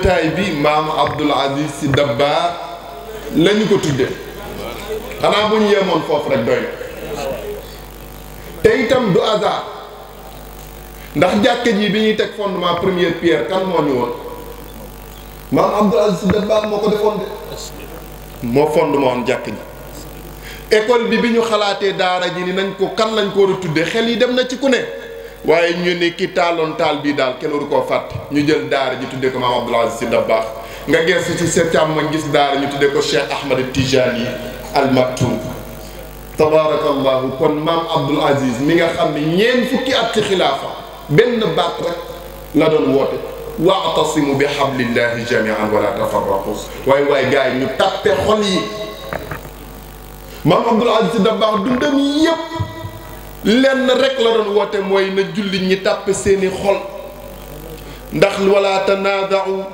jotaay bi maam Abdoul Aziz Sy Dabakh lañu ko tudde xanaa bu ñu yemoon foofu rek doy na te itam du hasard ndax jàkka ji bi ñuy teg fondement première pierre kan moo ñu woon maam Abdoul Aziz Sy Dabakh moo ko defoon de moo fondement woon jàkka ji école bi ñu xalaatee daara ji ni nañ ko kan lañ ko war a tudde xel yi dem na ci ku ne waaye ñu ne ki taaloon taal bii daal kenn waru koo fàtte ñu jël daara ji tuddee ko maam Abdoul Aziz Sy Dabakh nga gersu ci sa càmmoñ gis daara ñu tuddee ko Cheikh Ahmad Tijani Al Maktoum tabaarakallahu kon maam Abdoul Aziz mi nga xam ne ñeent fukki at ci xilaafa benn baat rek la doon woote wa'tasimu bi hablillahi jami'an wala tafarraqu waaye gars yi ñu tàppe xol yi maam Abdoul Aziz Sy Dabakh dundam yépp lenn rek la doon woote mooy na jullit ñi tàppe seeni xol ndax wala tanaaza'u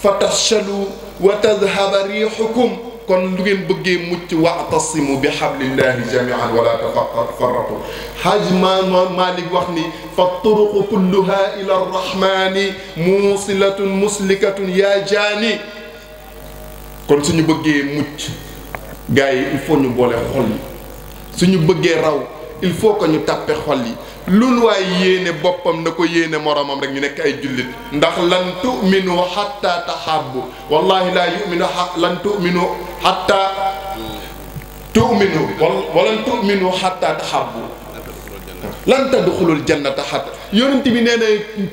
fa tafshalu wa tadhhaba riihukum kon lu ngeen bëggee mucc wa'tasimu bi hablillahi jami'an wala tafarraqu Hajj Malik wax ni fa turuqu kulluha ila arrahmani muusilatun muslikatun yaa jaani kon suñu bëggee mucc gars yi il faut ñu boole xol yi suñu bëggee raw il faut que ñu tàppe xol yi lu waay yéene boppam na ko yéene moromam rek ñu nekk ay jullit ndax lan tu'minu hatta tahabbu wallahi la yu'minu lan tu'minu hatta tu'minu walan tu'minu hatta tahabbu lan tadxulul jannata hatta yonent bi nee na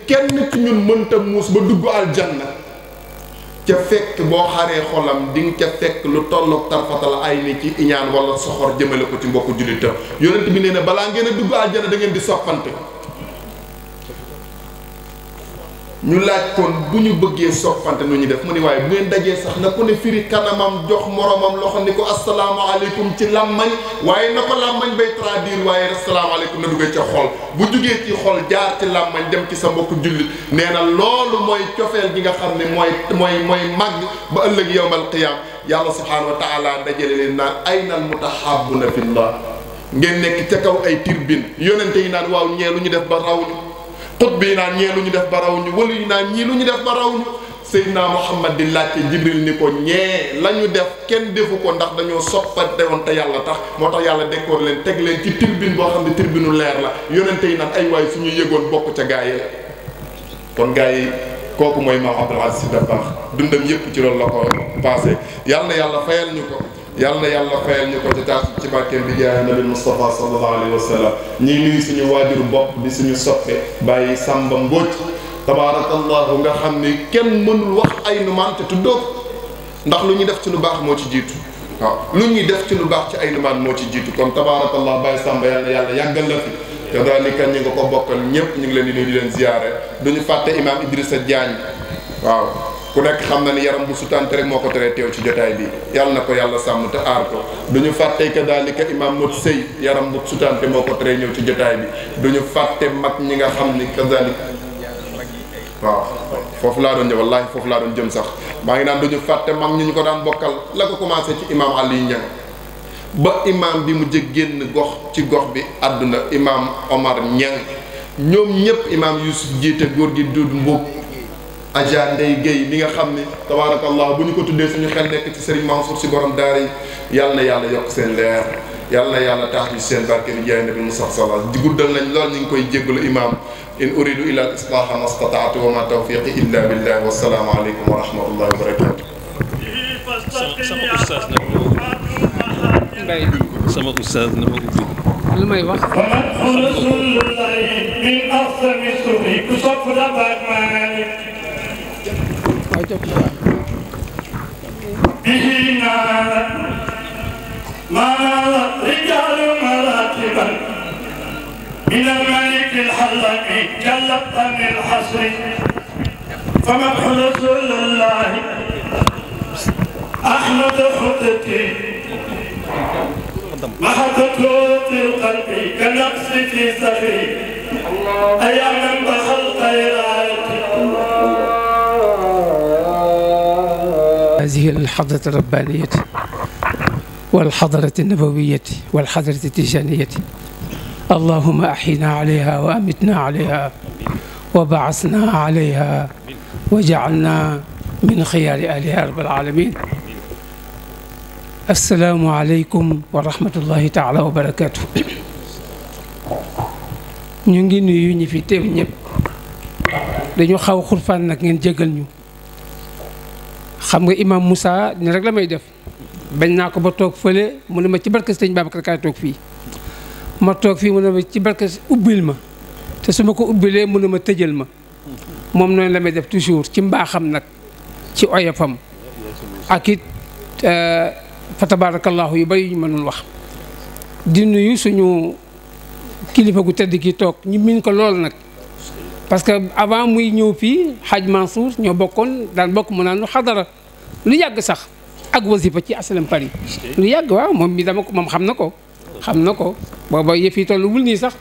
kenn ci ñun mënta muus ba dugg aljanna ca fekk boo xaree xolam di nga ca fekk lu tolloog tarfatal ay ni ci iñaan wala soxor jëmale ko ci mbokku jullitam yonent bi nee na balaa ngeen a dugg aljana da ngeen di soppante ñu laaj kon bu ñu bëggee soppante nu ñu def mu ni waaye bu ngeen dajee sax na ko ne firi kanamam jox moromam loxo ni ko asalaamaaleykum ci làmmañ waaye na ko làmmañ bay traduire waaye asalaamaaleykum na duggee ca xol bu jugee ci xol jaar ci làmmañ dem ci sa mbokku jullit nee na loolu mooy cofeel gi nga xam ne mooy màgg ba ëllëg yawmal qiyaam yàlla subhaanahu wa taala dajale leen naan aynal mutahaabuna fillah ngeen nekk ca kaw ay tirbin yonente yi naan waaw ñee lu ñu def ba raw ñu xutb yi naan ñee lu ñu def ba raw ñu wala yi naan ñii lu ñu def ba raw ñu Seydina Muhammad di laajte Jibril ni ko ñee la ñu def kenn defu ko ndax dañoo soppante woon te yàlla tax moo tax yàlla dékoor leen teg leen ci tirbine boo xam ne tirbinu leer la yonente yi naan ay waay suñu yëgoon bokk ca gaa yi kon gaa yi kooku mooy maam Abdoul Aziz Sy Dabakh dundam yépp ci loolu la ko passé yàlla na yàlla fayal ñu ko yàlla na yàlla fayal ñu ko ci taas ci barkeem bi jaay nabi Mustafa sallallahu alayhi wa sallam ñi nuyu suñu waajur bopp di suñu soppe bàyyi Samba Mbodj tabaarakallahu nga xam ni kenn mënul wax ay numaan te tuddoo ko ndax lu ñuy def ci lu baax moo ci jiitu waaw lu ñuy def ci lu baax ci ay numaan moo ci jiitu kon tabaarakallahu bàyyi Samba yàlla yàlla yàggal la fi te daanaka ñi nga ko bokkal ñëpp ñu ngi leen di nuyu di leen ziyaare duñu fàtte imam Idrissa Diagne waaw ku nekk xam na ni yaram bu sutante rek moo ko teree teew ci jotaay bi yàlla na ko yàlla sàmm te aar ko duñu fàtte kadaalika imam Mot Sey yaram bu sutante moo ko teree ñëw ci jotaay bi duñu fàtte mag ñi nga xam ni kadaalika waaw foofu laa doon jëm wallaahi foofu laa doon jëm sax maa ngi naan duñu fàtte mag ñi ñu ko daan bokkal la ko commencé ci imam Aliou Niang ba imam bi mu jëg génn gox ci gox bi àdduna imam Omar Niang ñoom ñëpp imam Youssouf jiite góor gi Doudou Mboub Adja Ndeye Guèye mi nga xam ni tabaarakallah bu ñu ko tuddee suñu xel nekk ci Serigne Mansour si borom daara yi yàlla na yàlla yokk seen leer yàlla na yàlla tax ci seen barke bi jaay nabi Musa sallallahu di guddal nañ lool ñu ngi koy jéggalu imam in uridu illa al islaha ma stata'tu wa ma tawfiqi illa billah wa salaamu aleykum wa rahmatullahi wa barakatuh sama oustaz na ma ubbi lu may wax به نال ما نال رجال مراتبا من الملك الحلق جلت عن الحصر فمدح رسول الله احمد خطتي محطة في القلب كالنقص في صدري ايام بخل خيراتي هذه الحضرة الربانية والحضرة النبوية والحضرة التجانية اللهم أحينا عليها وأمتنا عليها وبعثنا عليها وجعلنا min xiyaari aliha rabbal alamin. assalaamu aleykum wa rahmatullahi taala wa barakaatu. ñu ngi nuyu ñi fi teew ñëpp. dañu xaw xurfaan nag ngeen jégal ñu. xam nga imam Moussa ni rek la may def. bañ naa ko ba toog fële mu ne ma ci barke Sëñ Babacar kaay toog fii. ma toog fii mu ne ma ci barke ubbil ma. te su ma ko ubbilee mu ne ma tëjal ma. moom noonu la may def toujours ci mbaaxam nag. ci oyofam. ak it fa tabarakallahu yu bari yu ñu mënul wax. di nuyu suñu kilifa gu tedd ki toog ñu miin ko lool nag. parce que avant muy ñëw fii Hadj Mansour ñoo bokkoon daan bokk mu naan lu xadara lu yàgg sax ak wasifa ci asalam Paris lu yàgg waaw moom mi dama ko moom xam na ko. xam na ko booba yëf yi tollu wul nii sax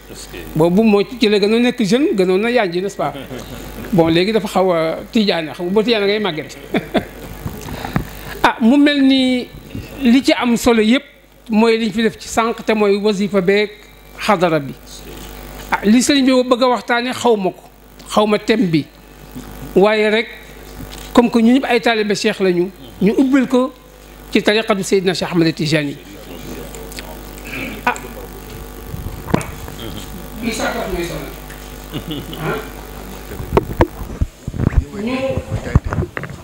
boobu moo ci la gënoon nekk jeune gënoon na yànji n'est-ce pas bon léegi dafa xaw a tijaane xam nga boo tijaane ngay màgget ah mu mel ni li ci am solo yëpp mooy liñ fi def ci sànq te mooy wasifa beeg xadara bi ah li sëriñ bi bëgg a waxtaane xaw ma ko xaw ma thème bi waaye rek comme que ñu ñëpp ay taalibe cheikh lañu ñu ubbil ko ci tariqatu Seydina Cheikh Ahmed Tijani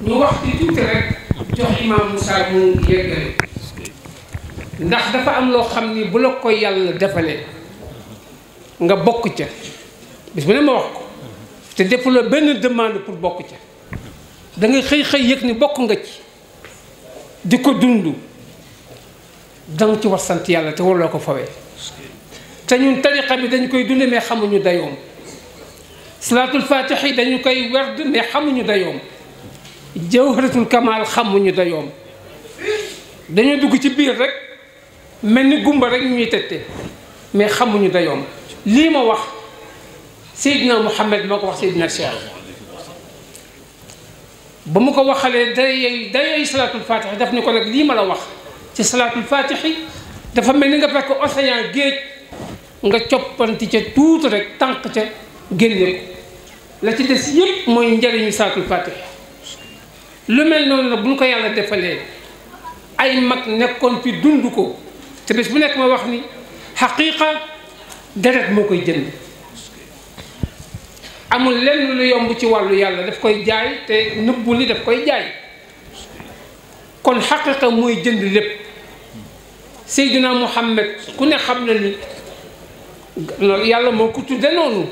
ñu wax ci tuuti rek jox imam Moussa mu yeggale ndax dafa am loo xam ni bu la ko yàlla defalee nga bokk ca bis bu ne ma wax ko te defuloo benn demande pour bokk ca da ngay xëy yëg ni bokk nga ci di ko dund danga ci war sant yàlla te warloo ko fawee te ñun tariqa bi dañu koy dund mais xamuñu dayoom salaatul fatixi dañu koy werd mais xamuñu dayoom jawharatul kamal xamuñu dayoom dañoo dugg ci biir rek mel ni gumba rek ñuy tette mais xamuñu dayoom lii ma wax Seydina Mouhamed moo ko wax Seydina Cheikh ba mu ko waxalee dayooy salaatul fatixi daf ni ko nag lii ma la wax ci salaatul fatixi dafa mel ni nga fekk océan géej nga coppanti ca tuuti rek tànk ca génne ko la ci des yëpp mooy njëriñu salaatul fatixi lu mel noonu nag bu ñu ko yàlla defalee ay mag nekkoon fi dund ko te bés bu nekk ma wax ni xaqiiqa deret moo koy jënd amul lenn lu yomb ci wàllu yàlla daf koy jaay te nëbbu li daf koy jaay kon xaqiiqa mooy jënd lépp Seydina Muhammad ku ne xam na ni yàlla moo ko tudde noonu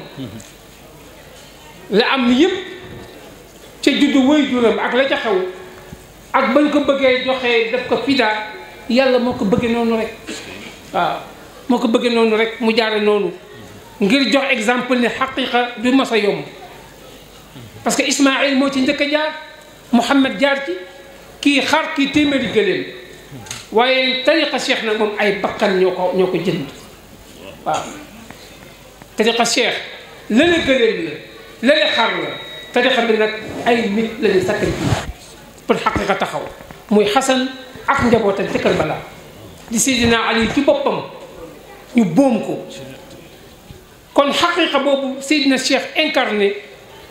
la am yëpp ca juddu way juram ak la ca xew ak bañ ko bëggee joxee def ko fidaa yàlla moo ko bëggee noonu rek waaw moo ko bëggee noonu rek mu jaare noonu ngir jox exemple ne xaqiqa du mas a yomb parce que Ismaïl moo ci njëkk a jaar Muhammad jaar ci kii xar kii téeméeri gëléem waaye tariqa cheikh nag moom ay bakkan ñoo ko jënd waaw tariqa cheikh lële gëléem la lële xar la tariqa bi nag ay nit lañu sacrifice pour xaqiqa taxaw muy xasan ak njabootam ci Karbala di Seydina Ali ci boppam ñu boom ko kon xaqiqa boobu Seydina Cheikh incarné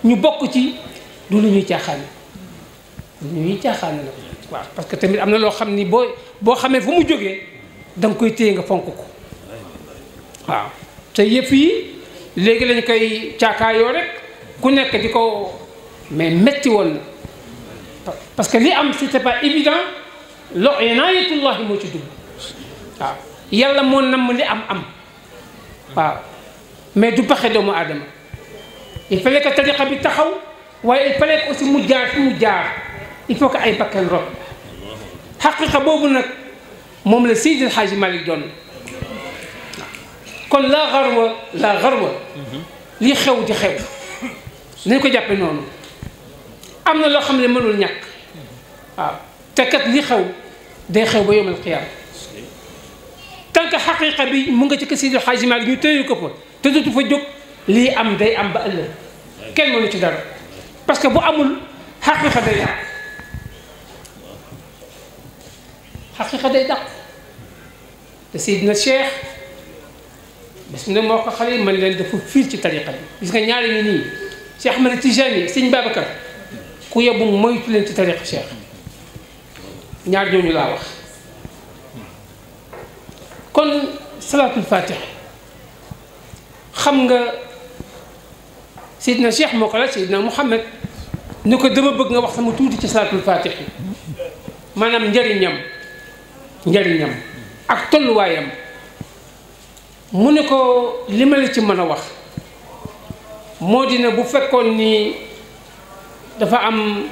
ñu bokk ci du lu ñuy caaxaane du lu ñuy caaxaane la waaw parce que tamit am na loo xam ni boo xamee fu mu jógee da nga koy téye nga fonk ko waaw te yëpp yi léegi lañ koy caakaayoo rek ku nekk di ko mais metti woon na parce que li am c'était pas évident lo inaayatullahi moo ci dugg waaw yàlla moo namm li am waaw mais du paxe doomu aadama il fallait que tariqa bi taxaw waaye il fallait que aussi mu jaar fi mu jaar il faut que ay bakkan rot xaqiqa boobu nag moom la Seydi El Hadji Malick doon kon la xarwa li xew di xew nañ ko jàppe noonu am na loo xam ne mënul ñàkk waaw te kat li xew day xew ba yawmal qiyaama tant que xaqiqa bi mu nga ci kër Seydi El Hadji Malick ñu téye ko fa te dootu fa jóg lii am day am ba ëllëg kenn mënu ci dara parce que bu amul xaqiqa day dàq xaqiqa day dàq te Seydina Cheikh bés ne moo ko xale man leen dafa fiir ci tariqa bi gis nga ñaari ni nii Cheikh Ahmed Tijani Sëñ Babacar ku yebbu moytu leen ci tariqa cheikh ñaar ñooñu laa wax kon salaatul fatih xam nga Seydina Cheikh moo ko la Seydina Mouhamed ni ko dama bëgg nga wax sama tuuti ci salaatul fatih maanaam njariñam ak tolluwaayam mu ne ko li ma la ci mën a wax moo dina bu fekkoon ni dafa am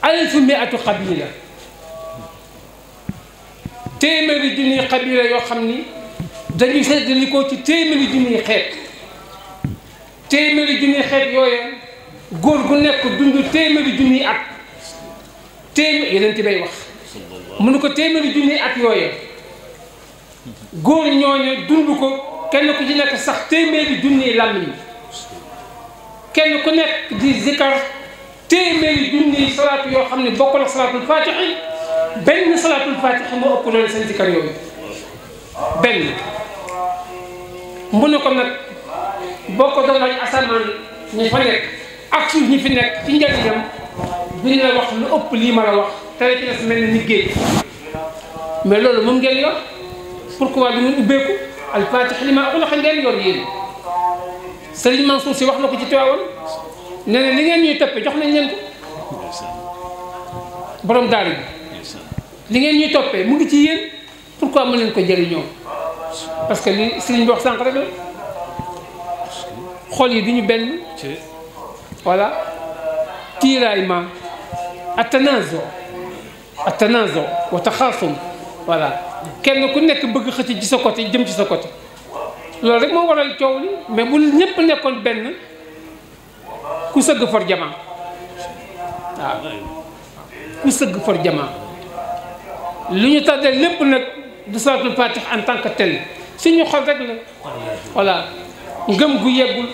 alfu miatu qabila téeméeri junniy qabila yoo xam ni dañuy seddali ko ci téeméeri junniy xeet téeméeri junniy xeet yooya góor gu nekk dund téeméeri junniy at yeneen ti bay wax mu ne ko téeméeri junniy at yooya góor ñooñu dund ko kenn ku ci nekk sax téeméeri junniy làmmiñ kenn ku nekk di zikar téeméeri junniy salaatu yoo xam ne bokkul ak salaatul fatixi benn salaatul fatixi moo ëpp doole seen zikar yooyu benn mu ne ko nag boo ko doon laaj asamaan ñi fa nekk ak suuf ñi fi nekk ci njëriñam duñ la wax lu ëpp lii ma la wax te ci des mel ni géej mais loolu moom ngeen yor pourquoi du ngeen ubbeeku al fatix li ma ulaxa ngeen yor yéen Sëriñ Mansour si wax na ko ci Tiwaawan nee na li ngeen ñuy toppee jox nañ leen ko borom daara bi li ngeen ñuy toppee mu ngi ci yéen pourquoi mën leen ko jëriñoo parce que li sëriñ bi wax sànq rek la xol yi du ñu benn voilà tiraillement atanazo wa taxaasum voilà kenn ku nekk bëgg xëcc ci sa côté jëm ci sa côté loolu rek moo waral coow li mais bu ñëpp nekkoon benn ku sëgg for jamaa waaw ku sëgg for jamaa lu ñu tàddee lépp nag du salaatul fatih en tant que tel suñu xol rek la voilà ngëm gu yeggul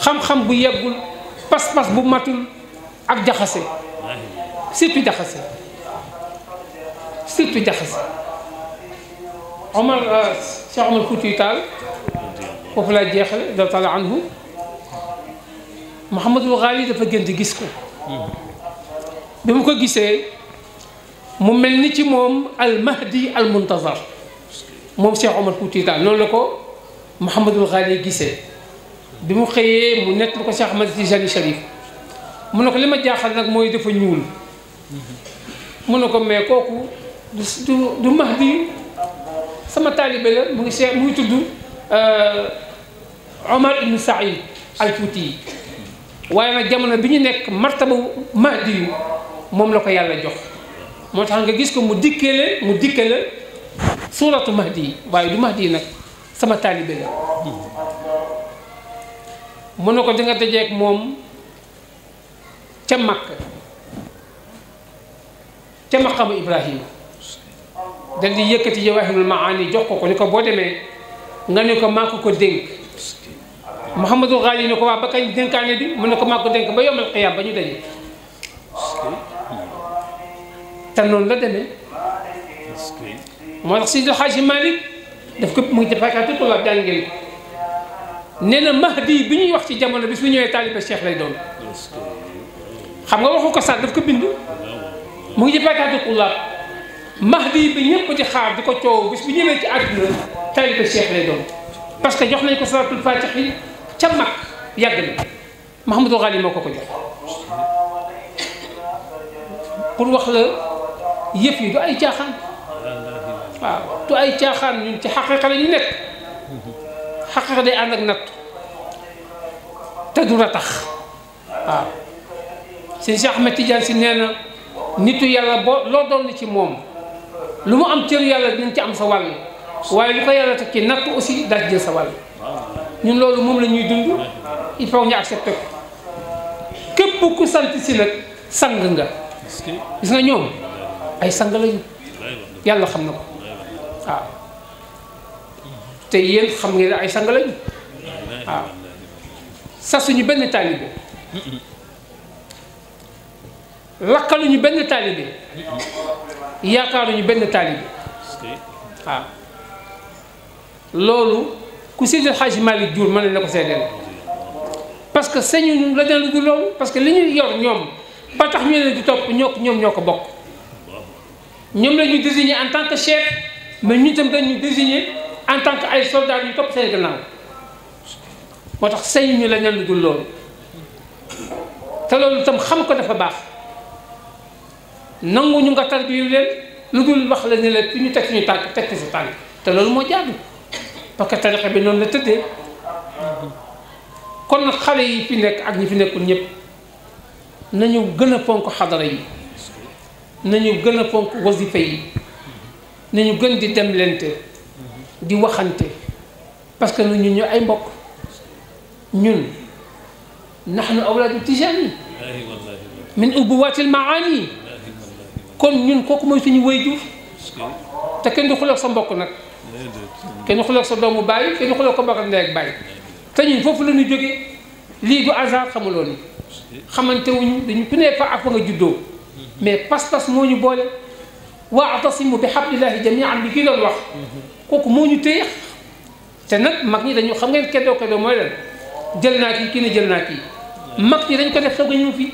xam-xam bu yeggul pas-pas bu matul ak jaxase surtout jaxase Cheikh Omar Fouti Tall foofu laa jeexale radiyallaahu taala anhu Mouhamadul Ghali dafa gën di gis ko bi mu ko gisee mu mel ni ci moom al mahdi al muntazar moom Cheikh Omar Fouti Tall noonu la ko Mouhamadul Ghali gisee bi mu xëyee mu nekk lu ko Cheikh Ahmad Tijani Cherif mu ne ko li ma jaaxal nag mooy dafa ñuul mu ne ko mais kooku du mahdi sama taalibe la mu ngi Cheikh mu ngi tudd Omar ibn Saïd al Fouti waaye nag jamono bi ñu nekk martaba mahdi yu moom la ko yàlla jox moo tax nga gis ko mu dikkale suuratu mahdi yi waaye du mahdi yi nag sama taalibe la mu ne ko di nga dajeek moom ca Makka ca maqamu Ibrahima dal di yëkkati Jawaahirul Maani jox ko ni ko boo demee nga ne ko maa ko dénk Mouhamadou Ghali ne ko waa ba kañ dénkaane bi mu ne ko maa ko dénk ba yawmal qiyaam ba ñu daje te noonu la demee moo tax Seydi Hadji Malick daf ko mu ngi defakaatu tubaab jàngeen ko nee na mahdi bi ñuy wax ci jamono bis bu ñëwee taaliba Cheikh lay doon xam nga waxu ko sax daf ko bind mu ngi defakaatu tubaab mahdi bi ñëpp di xaar di ko coow bis bu ñëwee ci àdduna taaliba Cheikh lay doon parce que jox nañ ko salaatul fatih yi ca mag yàgg na Mouhamadou Ghali moo ko jox pour wax la yëf yi du ay caaxaan waaw du ay caaxaan ñun ci xaqiqa la ñu nekk xaqiqa day ànd ak natt te du ratax waaw sëñ Cheikh Ahmed Tidiane si nee na nitu yàlla boo loo doon ci moom lu mu am cëru yàlla dinañ ci am sa wàll waaye lu ko yàlla teg ci natt aussi daal di jël sa wàll ñun loolu moom la ñuy dund il faut ñu accepter ko képp ku sant si nag sang nga gis nga ñoom ay sang lañu yàlla xam na ko waaw te yéen xam ngeen ay sang lañu waaw sasuñu benn taalibe lakkaluñu benn taalibe yaakaaruñu benn taalibe waaw loolu ku Seydi Hadji Malick jur mën na ko seedeel parce que sañu la den lu dul loolu parce que li ñuy yor ñoom ba tax ñu leen di topp ñoom ñoo ko bokk ñoom la ñu désigné en tant que chef mais ñu itam dañu désigné en tant que ay soldats yu topp seen gannaaw moo tax sañ ñu la lu dul loolu te loolu itam xam ko dafa baax nangu ñu nga tarbiyu leen lu dul wax la ne la fi ñu teg suñu tànk teg sa tànk te loolu moo jaadu parce que tarixa bi noonu la tëddee kon nag xale yi fi nekk ak ñi fi nekkul ñëpp nañu gën a fonk xadara yi nañu gën a fonk wasifa yi nañu gën di demlante di waxante parce que ñun ñu ay mbokk ñun nahnu awlaadu tijaani min ubuwaatil maani kon ñun kooku mooy suñu waajur te kenn du xuloog sa mbokk nag kenn du xuloog sa doomu baay kenn du xuloog ko mbokk ak ndey ak baay te ñun foofu la ñu jógee lii du hasard xamuloo ni xamante wuñu dañu ku ne fa ak fa nga juddoo mais pas-pas moo ñu boole wa'tasimu bi hablillahi jami'an bi kii doon wax kooku moo ñu téye te nag mag ñi dañu xam ngeen keddoo mooy lan jël naa kii ne jël naa kii mag ñi dañ ko def soog a ñëw fii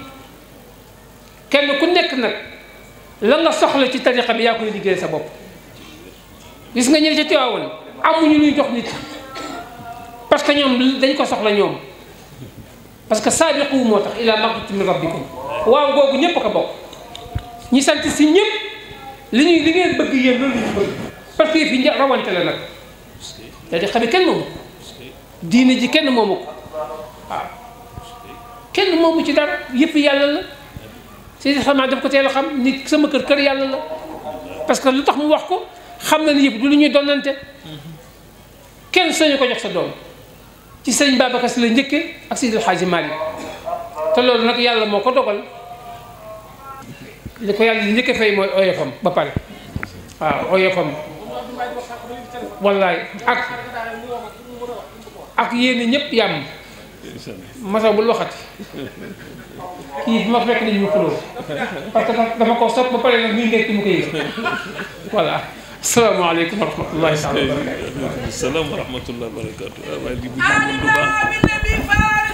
kenn ku nekk nag la nga soxla ci tariqa bi yaa koy liggéey sa bopp gis nga ñëw ci Tiwaawan amuñu luy jox nit parce que ñoom dañ ko soxla ñoom parce que saabiqu moo tax ila maghfiratin min rabbikum waaw googu ñëpp ko bokk ñi sant si ñëpp li ngeen bëgg yéen loolu ñu bëgg parce que fi rawante la nag tariqa bi kenn moomu diine ji kenn moomu ko waaw kenn moomu ci dara yëpp yàlla la Seydi Xamaa daf ko teel a xam nit sama kër yàlla la parce que lu tax mu wax ko xam na ni yëpp du lu ñuy donnante kenn sañu ko jox sa doom ci sëñ Babacar Si la njëkkee ak Seydi El Hadji Malick te loolu nag yàlla moo ko dogal li ko yàlla di njëkk fay mooy oyofam ba pare waaw oyofam wallaay ak yéen ñëpp yàmm masa bul waxati kii bi ma fekk nañu ñu xuloo parce que dama ko sopp ba pare nag muy nekk mu ko yëg voilà asalaamaaleykum wa rahmatullahi taala wa barakatu salaam wa rahmatullahi wa barakatu waaye li bu ñu du baax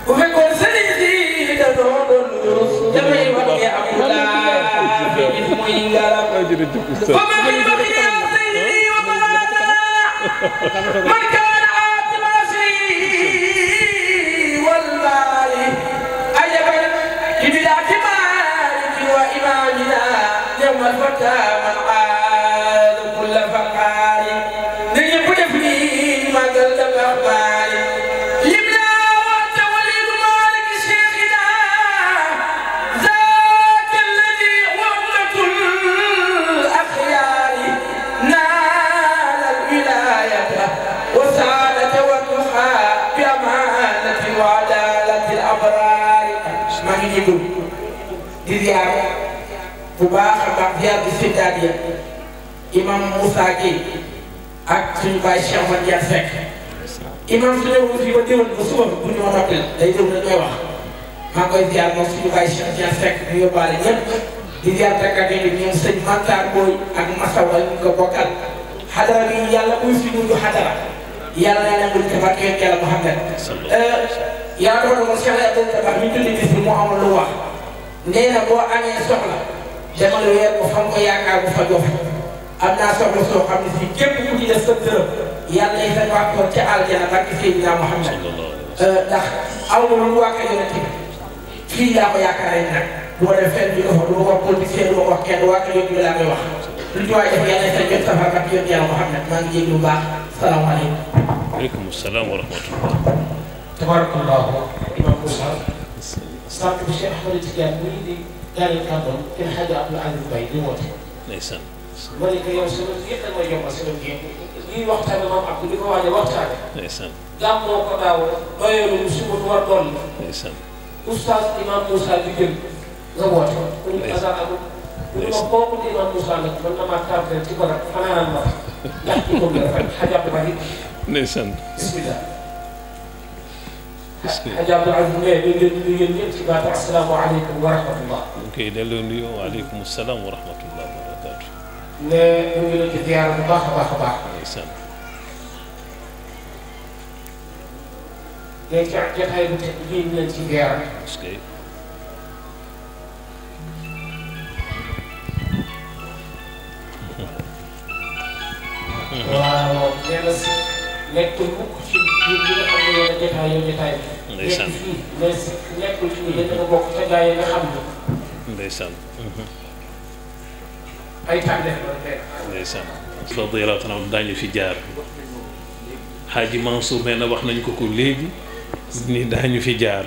bu fekkoon sëriñ si da doon damay wax ne Abdoulaye bi mooy ngalam fa ma fi ma fi yaa sayyidi wa balana man kaana aatibasi wallahi ajaban libilaati maliki wa imamina yawmal fata man qaala kulla faqaari na ñëpp def nii magal da baxbaari di ziar bu baax a baax ziar bi Sidaadiya imam Moussa Gueye ak suñu baay Cheikh Madiane Seck imam su ñëwoon fii ba déwén ba suba bu ñu ma noppil day déglu dañ koy wax maa ngi koy ziar moom suñu baay Cheikh Madiane Seck ñu yóbbaale ñëpp di ziar takkat yi ñoom sëñ Mantar Boy ak Masawal ñu ko bokkal xadara bi yàlla muy fi ñu xadara yàlla na nangul ci barke yàlla Muhammad yaa doon moom Cheikh Abdou Tabax ñu tuddi bis bi mu amul lu wax nee na boo amee soxla demal weer ko xam ko yaakaar bu fa jox am naa soxla soo xam ne si képp ku ci def sa dërëm yàlla yi sa wàccoon ca aljana barke Seydina Muhammad ndax aw ma lu wàkka yonent bi fii laa ko yaakaaree nag du ma def fenn bi ko fa du ma ko wax politicien du ma ko wax kenn wàkka yonent bi laa koy wax lu ci waay def yàlla yi sa jot safar barke yonent yàlla Muhammad maa ngi jéggi lu baax salaamaaleykum. waaleykum salaam wa rahmatullah. tabarakallah imam Moussa sant bi Cheikh Ahmed Tidiane muy di daaneel kàddoom kenn xaja Abdou Aziz Mbaye di woote. ndeysaan. ma ne ko yow sama yëpp da nga may yombal sama génn lii waxtaane maam Abdou li ko waajee waxtaane. ndeysaan. gàmmoo ko daaw doyoo lu suba war dolli. ndeysaan. oustaz imam Moussa di jël nga woote. pour ñu asar amul. pour ma kooku di imam Moussa nag mën na maa tardé ci ko nag fanaan ma ndax ci ko nga rafet xaja Abdou Mbaye. ndeysaan. bismillah. Hadj Abdou Aziz Mbaye ñu ngi leen di nuyu yéen ñëpp ci baatu asalaamaaleykum wa rahmatullah. ñu koy delloo nuyoo waaleykum salaam wa rahmatullah wa barakaatu. ne ñu ngi leen ci ziyaara bu baax a baax a baax. léegi ci jotaay bu teg bii ñu leen ci ziyaara. waaw nee na si nekkul mukk ci biir bi nga xam ne yéen a jotaay yow jotaay bi. ndeysaan nekk fii mais si nekkul ci yéen a bokk ca gaa yi nga xam ne. ndeysaan. ay tànneef la tey. ndeysaan. radiyallaahu taala daañu fi jaar. Xaaji Mansour nee na wax nañ ko léegi ni daañu fi jaar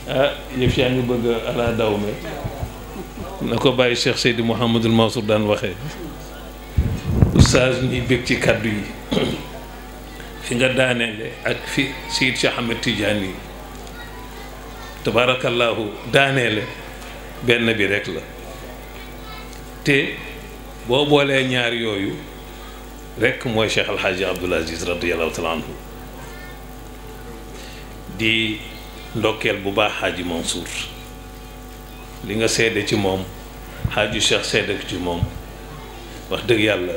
ah yëf yaa ngi bëgg a ala dawme na ko bàyyi Cheikh Seydi Mouhamadul Mansour daan waxee. Oustaz ñuy bég ci kàddu yi fi nga daaneele ak fi Seydi Cheikh Ahmed Tidiane yi tabaarakallaahu daaneele benn bi rek la te boo boolee ñaar yooyu rek mooy Cheikh El Hadj Abdoul Aziz radiyallahu taala anhu di ndokkeel bu baax Hadji Mansour li nga seede ci moom Hadji Cheikh seede ci moom wax dëgg yàlla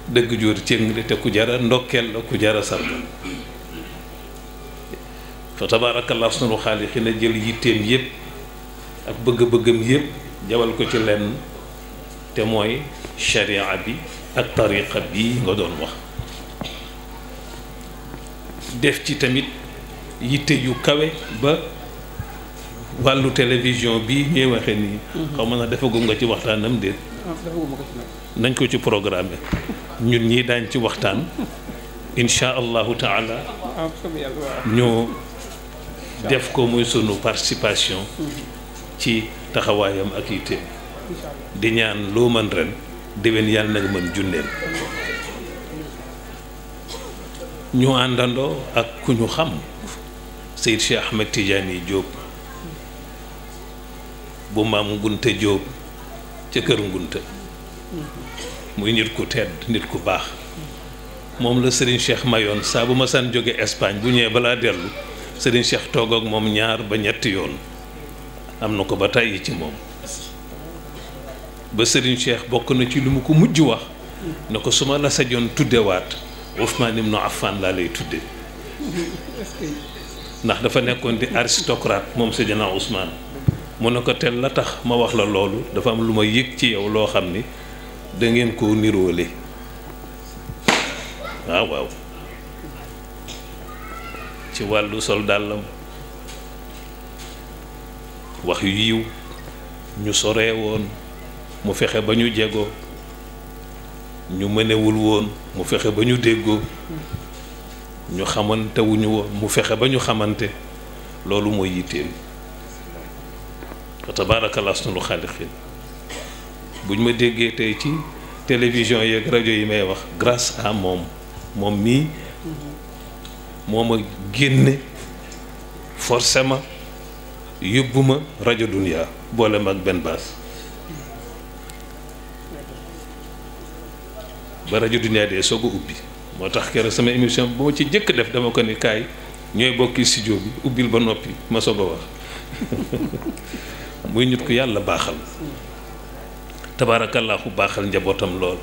dëgg jóor cëng de te ku jara ndokkeel la ku jara sargal fa tabaarakallah sunu xaalixi na jël yitteem yépp ak bëgg-bëggam yépp jawal ko ci lenn te mooy sharia bi ak tariqa bi nga doon wax def ci tamit yitte yu kawe ba wàllu télévision bi ñuy waxe nii xaw ma na defagum nga ci waxtaanam déet nañ ko ci programme ñun ñii daañ ci waxtaan insha allahu taala ñu def ko muy sunu participation ci taxawaayam ak yitteem di ñaan loo mën ren déwén yàlla na mën junneel ñu àndandoo ak ku ñu xam Seyd Cheikh Ahmed Tidiane Diop bu maam Ngunte Diop ca kër Ngunte muy nit ku tedd nit ku baax moom la Serigne Cheikh mayoon saa bu ma san jóge Espagne bu ñëwee balaa dellu Serigne Cheikh toog ak moom ñaar ba ñetti yoon am na ko ba tàyyi ci moom ba Serigne Cheikh bokk na ci lu mu ko mujj wax ne ko su ma la sajoon tuddewaat Ousmane ibn Affan laa lay tudde ndax dafa nekkoon di aristocrate moom Seydina Ousmane mu ne ko tel la tax ma wax la loolu dafa am lu ma yëg ci yow loo xam ni da ngeen koo niroole waaw waaw ci wàllu sol dàllam wax yu yiw ñu soree woon mu fexe ba ñu jegoo ñu mënewul woon mu fexe ba ñu déggoo ñu xamante wuñu woon mu fexe ba ñu xamante loolu mooy yitteem wa tabaarakallah sunu xaaliqin buñ ma déggee tey ci télévision yeeg rajo yi may wax grâce à moom mii moo ma génne forcément yóbbu ma rajo Dunia boole ma ak benn baas ba rajo Dunia dee soog a ubbi moo tax keroog sama émission bu ma ci jëkk def dama ko ni kaay ñooy bokki studio bi ubbil ba noppi ma soog a wax muy nit ku yàlla baaxal tabaarakallaahu baaxal njabootam lool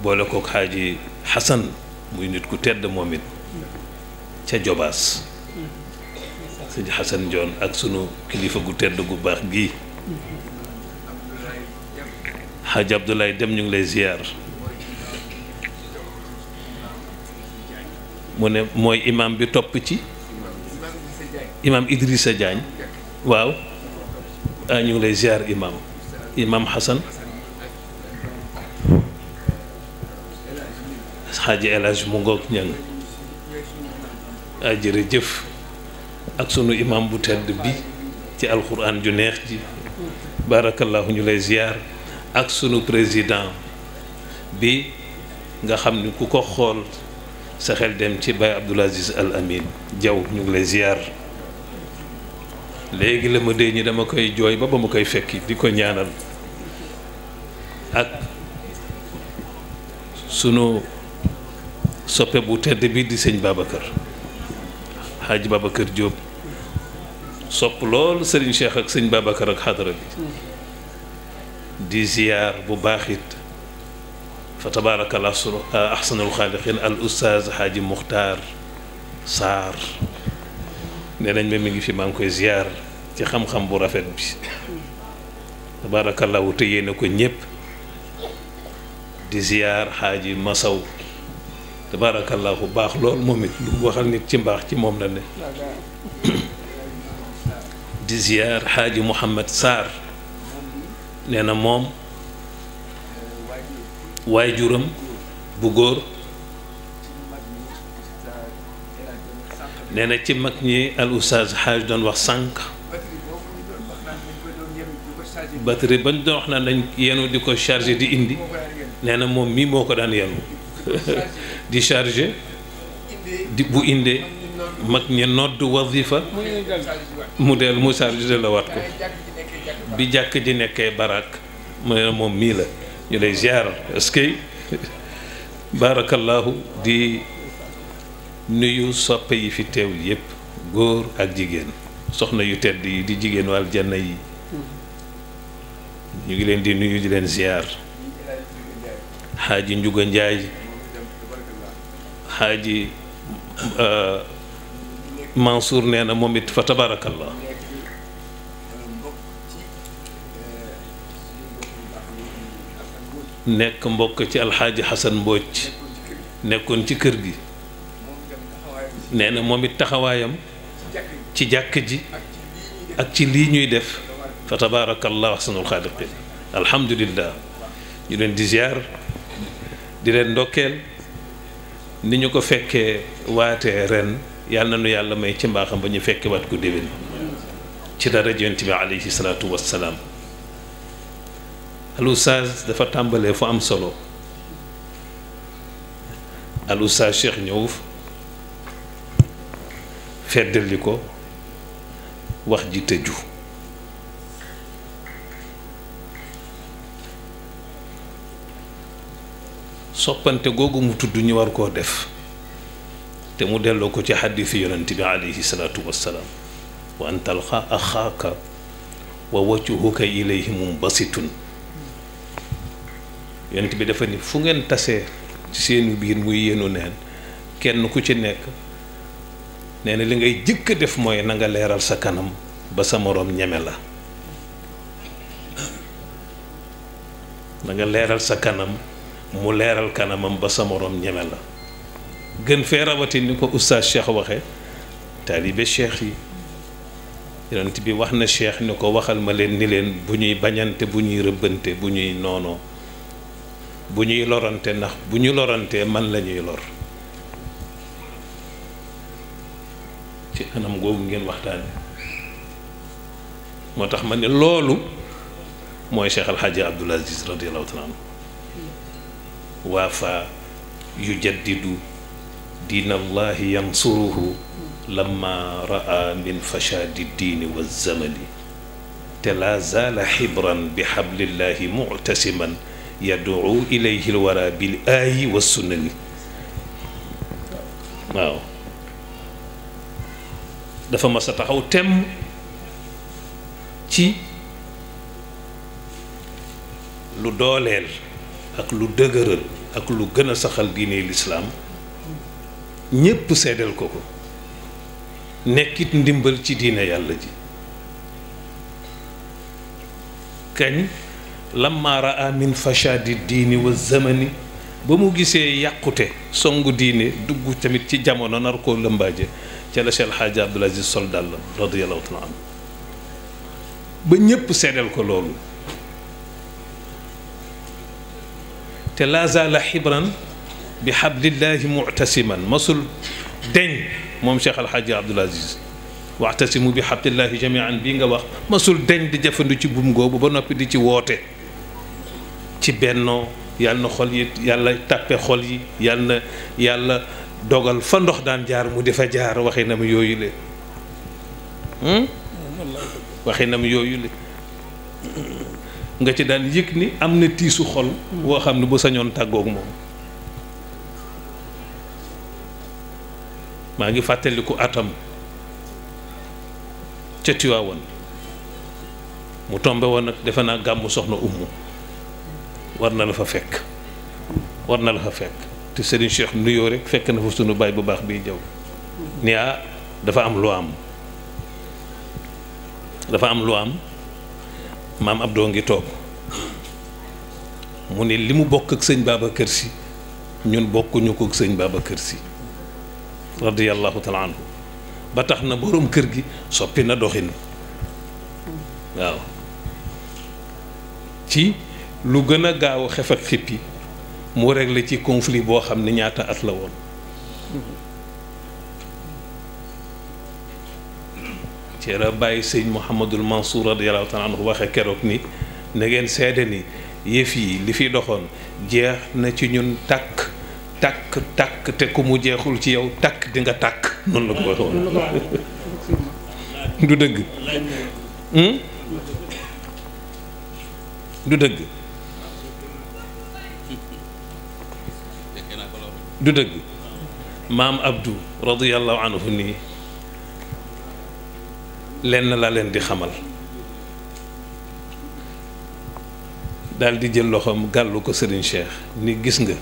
boole kook xaaji Xasan muy nit ku tedd moom it ca Jobaas sëñ Xasan Njoon ak sunu kilifa gu tedd gu baax gii xaaji Abdoulaye Dem ñu ngi lay ziyaar mu ne mooy imam bi topp ci imam Idrissa Diagne waaw ñu ngi lay ziyaar imam Xasan xaaji El Hadj mu ngoog ñang jërëjëf ak sunu imam bu tedd bi ci alxuraan ju neex ji barakallahu ñu lay ziyaar ak sunu président bi nga xam ni ku ko xool sa xel dem ci Baye Abdoul Aziz Al Amin Diaw ñu ngi lay ziyaar léegi la ma dee ñi dama koy jooy ba ma koy fekki di ko ñaanal ak sunu soppe bu tedd bi di sëñ Babacar Hadj Babacar Diop sopp lool Serigne Cheikh ak sëñ Babacar ak xadara bi di ziyaar bu baaxit fa tabaarakallah ahsanul xaaliqin al ustaaz Xaaji Muxtaar Saar nee nañ ma mi ngi fi maa ngi koy ziyaar ci xam-xam bu rafet bi tabaarakallahu te yéene ko ñépp di ziyaar Xaaji Masaw tabaarakallahu baax lool moom it lu mu waxal nit ci mbaax ci moom la ne di ziyaar Xaaji Muhammad Saar nee na moom waajuram bu góor nee na ci mag ñi al ustaaz Xaaj doon wax sànq batterie bañ doon wax na nañ yenu di ko chargé di indi nee na moom mii moo ko daan yenu di chargé di bu indee mag ñi nodd wazifa mu del mu chargé de la wat ko bi jàkk ji nekkee barak mu ne moom mii la ñu lay ziar est-ce que barakallahu di nuyu soppe yi fi teew yépp góor ak jigéen soxna yu tedd yi di jigéen wàll janna yi ñu ngi leen di nuyu di leen ziar Xaaji Njuga Njaay Xaaji Mansour nee na moom it fa tabarakallah nekk mbokk ci alxaaji Xasan Mbooj nekkoon ci kër gi nee na moom it taxawaayam ci jàkk ji ak ci lii ñuy def fa tabaarakallah ahsanul xaaliqiin alhamdulillah ñu leen di ziar di leen ndokkeel ni ñu ko fekkee waatee ren yàlla na nu yàlla may ci mbaaxam ba ñu fekke waat ko déwén ci dara Yonent bi alayhi salaatu wassalaam al ustaaz dafa tàmbalee fu am solo al ustaaz Cheikh ñëw feddali ko wax ji tëju soppante googu mu tudd ñu war koo def te mu delloo ko ci xaddiisi Yonent bi alayhi salaatu wassalaam wa an talqa axaaka wa wajhuka ilayhi munbasitun Yonent bi dafa ni fu ngeen tasee ci seeni biir muy yéenu neen kenn ku ci nekk nee na li ngay jëkk a def mooy na nga leeral sa kanam ba sa moroom ñeme la na nga leeral sa kanam mu leeral kanamam ba sa moroom ñeme la gën fee rawati ni ko oustaz Cheikh waxe taalibe Cheikh yi Yonent bi wax na Cheikh ni ko waxal ma leen ni leen bu ñuy bañante bu ñuy rëbbante bu ñuy noonoo bu ñuy lorante ndax bu ñu lorantee man la ñuy lor ci anam googu ngeen waxtaane moo tax ma ne loolu mooy Cheikh Alxaaji Abdul Aziz radiyallahu taala anhu waafa yujaddidu diin allahi yansuruhu lamma raa min fashaadi diini wa zamani te la zaala xibran bi xablillahi muctasiman yad'u ilayhi alwara bil aayi wa sunnani waaw dafa mas a taxaw temm ci lu dooleel ak lu dëgëral ak lu gën a saxal diine lislaam ñépp seedal ko ko nekkit ndimbal ci diine yàlla ji kañ lamma raa min fashaadi diini wa zamani ba mu gisee yàqute songu diine dugg tamit ci jamono nar koo lëmbaaje ca la Cheikh El Hadj Abdoul Aziz sol dal la radiyallahu taala anhu ba ñépp seedal ko loolu te laa zaala xibran bi xablillahi muctasiman masul deñ moom Cheikh El Hadj Abdoul Aziz waxtasimu bi xablillahi jamian bii nga wax masul deñ di jafandu ci buum googu ba noppi di ci woote ci bennoo yàlla na xol yi yàlla tàppe xol yi yàlla na yàlla dogal fa ndox daan jaar mu di fa jaar waxi na mu yooyu le waxi na mu yooyu le nga ci daan yëg ni am na tiisu xol woo xam ne bu sañoon tàggoog moom maa ngi fàttaliku atam ca Tiwaawan mu tombe woon nag defe naa gàmmu soxna Ummu war na la fa fekk te Serigne Cheikh nuyoo rek fekk na fa sunu baay bu baax bii jaw ni dafa am lu am maam Abdou ngi toog mu ne li mu bokk ak sëñ Babacar Sy ñun bokkuñu ko ak sëñ Babacar Sy radiyallahu taala anhu ba tax na borom kër gi soppi na doxin waaw ci lu gën a gaaw xef ak xippi mu réglé ci conflit boo xam ne ñaata at la woon ci la bàyyi sëñ Mouhamadul Mansour radiyallahu taala anhu waxe keroog ni na ngeen seede ni yëf yi li fi doxoon jeex na ci ñun takk te ku mu jeexul ci yow takk di nga takk noonu la ko waxoon du dëgg du dëgg maam Abdou radiyallahu anhu nii lenn laa leen di xamal daal di jël loxoom gàllu ko Serigne Cheikh ni gis nga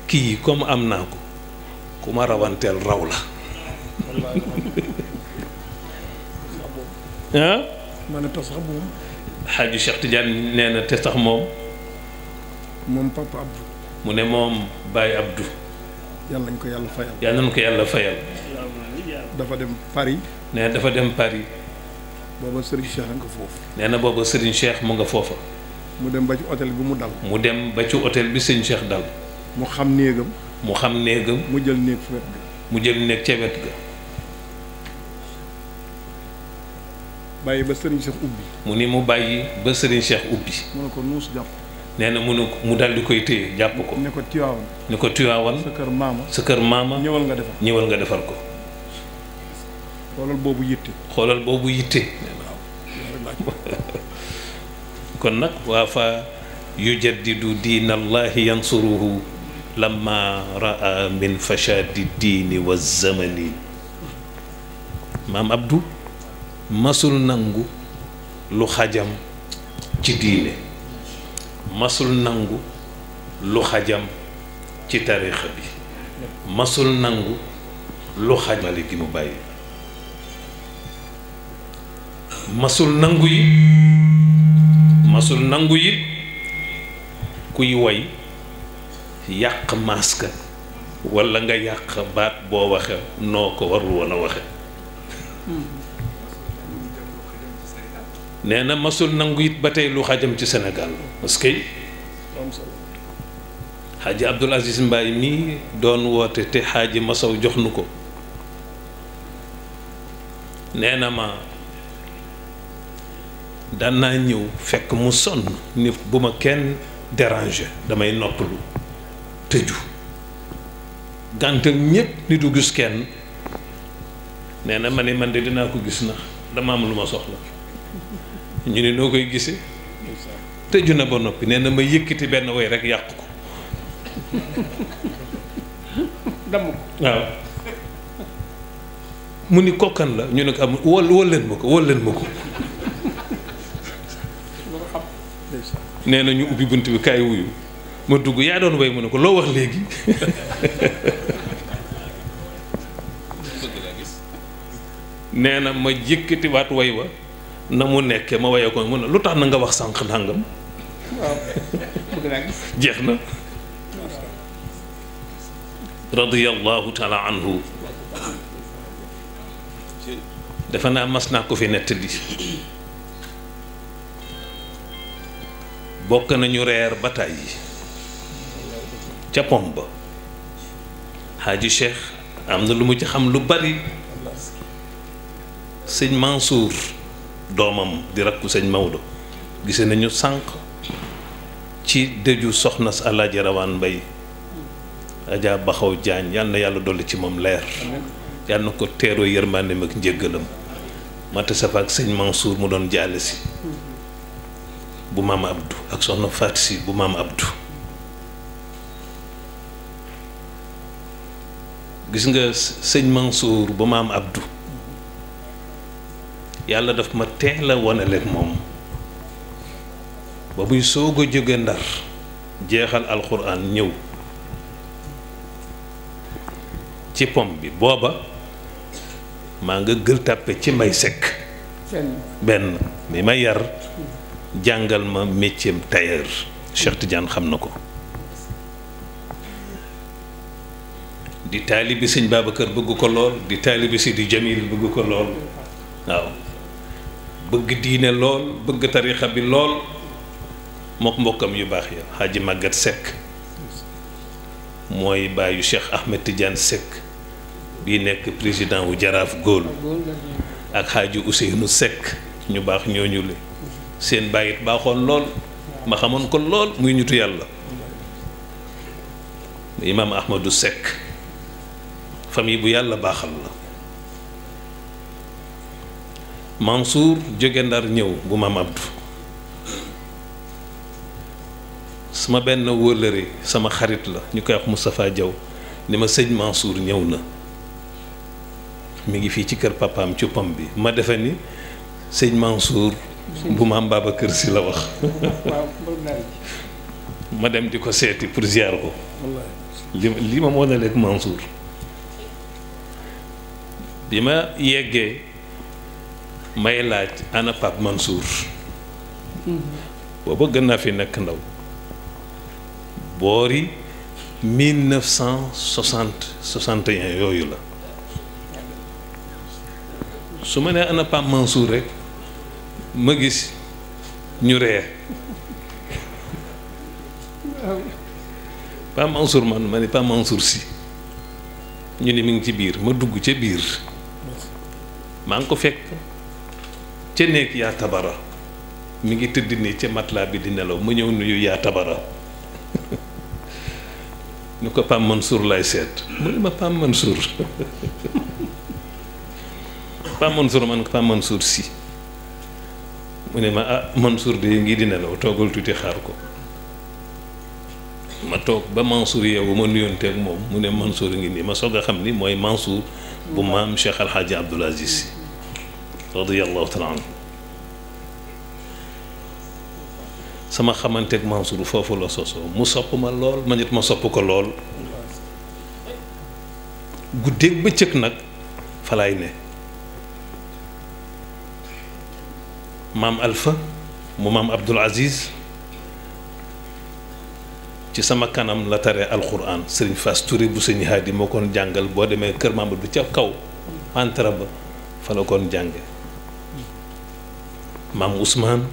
kii comme am naa ko ku ma rawanteel raw la ma ne tax sax moom xaaju Cheikh Tidiane nee na te sax moom Papa Abdou mu ne moom Baye Abdou yàlla nañ ko yàlla fayal yàlla nañ ko yàlla fayal dafa dem Paris nee dafa dem Paris booba Serigne Cheikh nga foofu nee na booba Serigne Cheikh mu nga foofa mu dem ba ci hôtel bi mu dal Serigne Cheikh dal mu xam néegam mu jël néeg fu wet ga mu jël néeg ca wet ga bàyyi ba Serigne Cheikh ubbi mu ni mu bàyyi ba Serigne Cheikh ubbi mu ne ko nuus jàpp nee na mu dal di koy téye jàpp ko ne ko Tiwaawan sa kër maama ñëwal nga defar ko xoolal boobu yitte kon nag waa fa yujaddidu diinallahi yansuruhu lamma raa min fashadi diini wa zamani maam Abdou masul nangu lu xajam ci diine masul nangu lu xajam ci tariixa bi masul nangu lu xajmale gi mu bàyyi masul nangu yi kuy woy yàq maska walla nga yàq baat boo waxe noo ko warul woon a waxe nee na masul nangu it ba tey lu xajam ci Sénégal parce que xaaji Abdoul Aziz Mbaye mii doon woote te xaaji Masaw jox nu ko nee na ma daan naa ñëw fekk mu sonn ni bu ma kenn déranger damay noppalu tëju gàntal ñépp ni du gis kenn nee na ma ne man de dinaa ko gis ndax dama am lu ma soxla ñu ne noo koy gisee tëju na ba noppi nee na ma yëkkati benn woy rek yàq ko damm ko waaw mu ni kokkan la ñu ne ko am wol leen ma ko nee na ñu ubbi bunt bi kaay wuyu ma dugg yaa doon way mu ne ko loo wax léegi nee na ma yëkkati waat way wa na mu nekkee ma waye ko mu ne lu tax na nga wax sànq ndàngam waaw bëgg naa gis jeex na radiyallahu taala anhu defe naa mas naa ko fi nettali bokk nañu reer ba tàyyi ca pom ba Xaaji Cheikh am na lu mu ci xam lu bari sëñ Mansour doomam di rakku sëñ Maodo gise nañu sànq ci dëju soxna si Alaaji Rawaan Mbay Ajaa Baxaw Jaañ yal na yàlla dolli ci moom leer yal na ko teeroo yërmandeem ak njëggalam mata safa ak sëñ Mansour mu doon jaale si bu maam Abdou ak soxna Faat Si bu maam Abdou gis nga sëñ Mansour bu maam Abdou yàlla daf ma teel a wane leen moom ba muy soog a jóge Ndar jeexal alxuraan ñëw ci pom bi booba maa nga Gueule Tapée ci Mbay Sekk benn mi ma yar jàngal ma métier tailleur Cheikh Tidiane xam na ko di taalibi sëñ Babacar bëgg ko lool di taalibi Sidi Jamil bëgg ko lool waaw bëgg diine lool bëgg tarixa bi lool mook mbokkam yu baax ya Xaaji Màggat Sekk mooy bàyyu Cheikh Ahmed Tidiane Sekk bii nekk président wu Jaraaf Góol ak Xaaji Ousseynou Sekk ñu baax ñooñu le seen bàyyit baaxoon lool ma xamoon ko lool muy nitu yàlla imaam Ahmadou Sekk famille bu yàlla baaxal la Mansour jóge Ndar ñëw bu maam Abdou sama benn wóllëre sama xarit la ñu koy wax Moustapha Diaw ni ma sëñ Mansour ñëw na mi ngi fii ci kër papaam ci pom bi ma defe ni sëñ Mansour bu maam Babacar Si la wax ma dem di ko seeti pour ziar ko li ma moo na leeg Mansour bi ma yeggee may laaj ana Pape Mansour booba gën naa fi nekk ndaw boori 1960-61 yooyu la su ma nee ana Pape Mansour rek ma gis ñu ree Pape Mansour ma ni Pape Mansour Si ñu ni mi ngi ci biir ma dugg ca biir maa ngi ko fekk ca néeg yaa tabara mi ngi tëdd nii ca matelas bi di nelaw ma ñëw nuyu yaa tabara ñu ko Pape Mansour lay seet mu ne ma Pape Mansour Pape Mansour man ko Pape Mansour Si mu ne ma ah Mansour de ngi di nelaw toogal tuuti xaar ko ma toog ba Mansour yeewu ma nuyonteeg moom mu ne Mansour ngi nii ma soog a xam ni mooy Mansour bu maam Cheikh Al Hadji Abdoul Aziz Sy radiyallahu taala anhu sama xamanteeg Mansour foofu la sosoo mu sopp ma lool ma nit ma sopp ko lool guddeeg bëccëg nag falaay ne maam Alpha mu maam Abdoul Aziz ci sama kanam la tare alquran sëriñ Fass Touré bu sëñ Haadi moo koon jàngal boo demee kër Mamadou du ca kaw entra ba fa la koon jànge maam Ousmane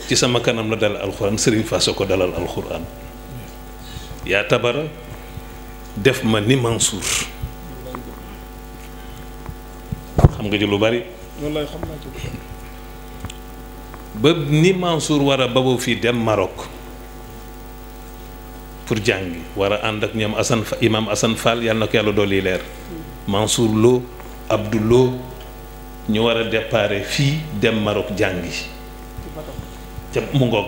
ci sama kanam la dal alquran sëriñ Fass ko dalal alquran yaa tabara def ma ni Mansour xam nga ci lu bari wallaay xam naa ci ba ni Mansour war a baboo fii dem Maroc pour jàngi war a ànd ak ñoom Assane imam Assane Fall yàlla na ko yàlla dolli leer Mansour Lo Abdou Lo ñu war a déparé fii dem Maroc jàngi ca mu ngoog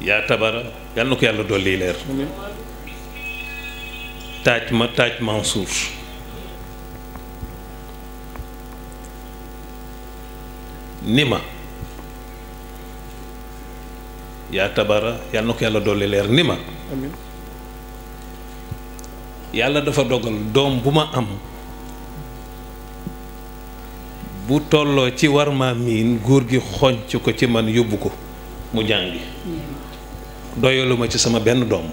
yaa tabara yàlla na ko yàlla dolli leer taaj ma taaj Mansour ni ma yaa tabara yàlla na ko yàlla dolli leer ni ma yàlla dafa dogal doom bu ma am bu tolloo ci war ma miin góor gi xonc ko ci man yóbbu ko mu jàngi doyaluma ci sama benn doom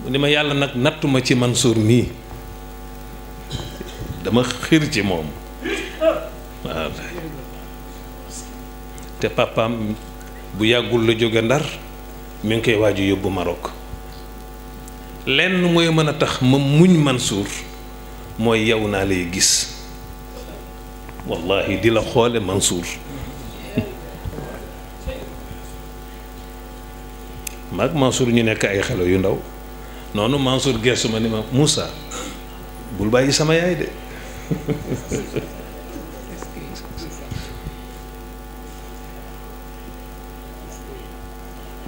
ni ma yàlla nag nattuma ci Mansour nii dama xir ci moom waaw te papaam bu yàggul la jóge Ndar mi ngi koy waaju yóbbu Maroc lenn mooy mën a tax ma muñ Mansour mooy yow naa lay gis wallahi di la xoole Mansour maag Mansour ñu nekk ay xale yu ndaw noonu Mansour geesu ma ni ma Moussa bul bàyyi sama yaay de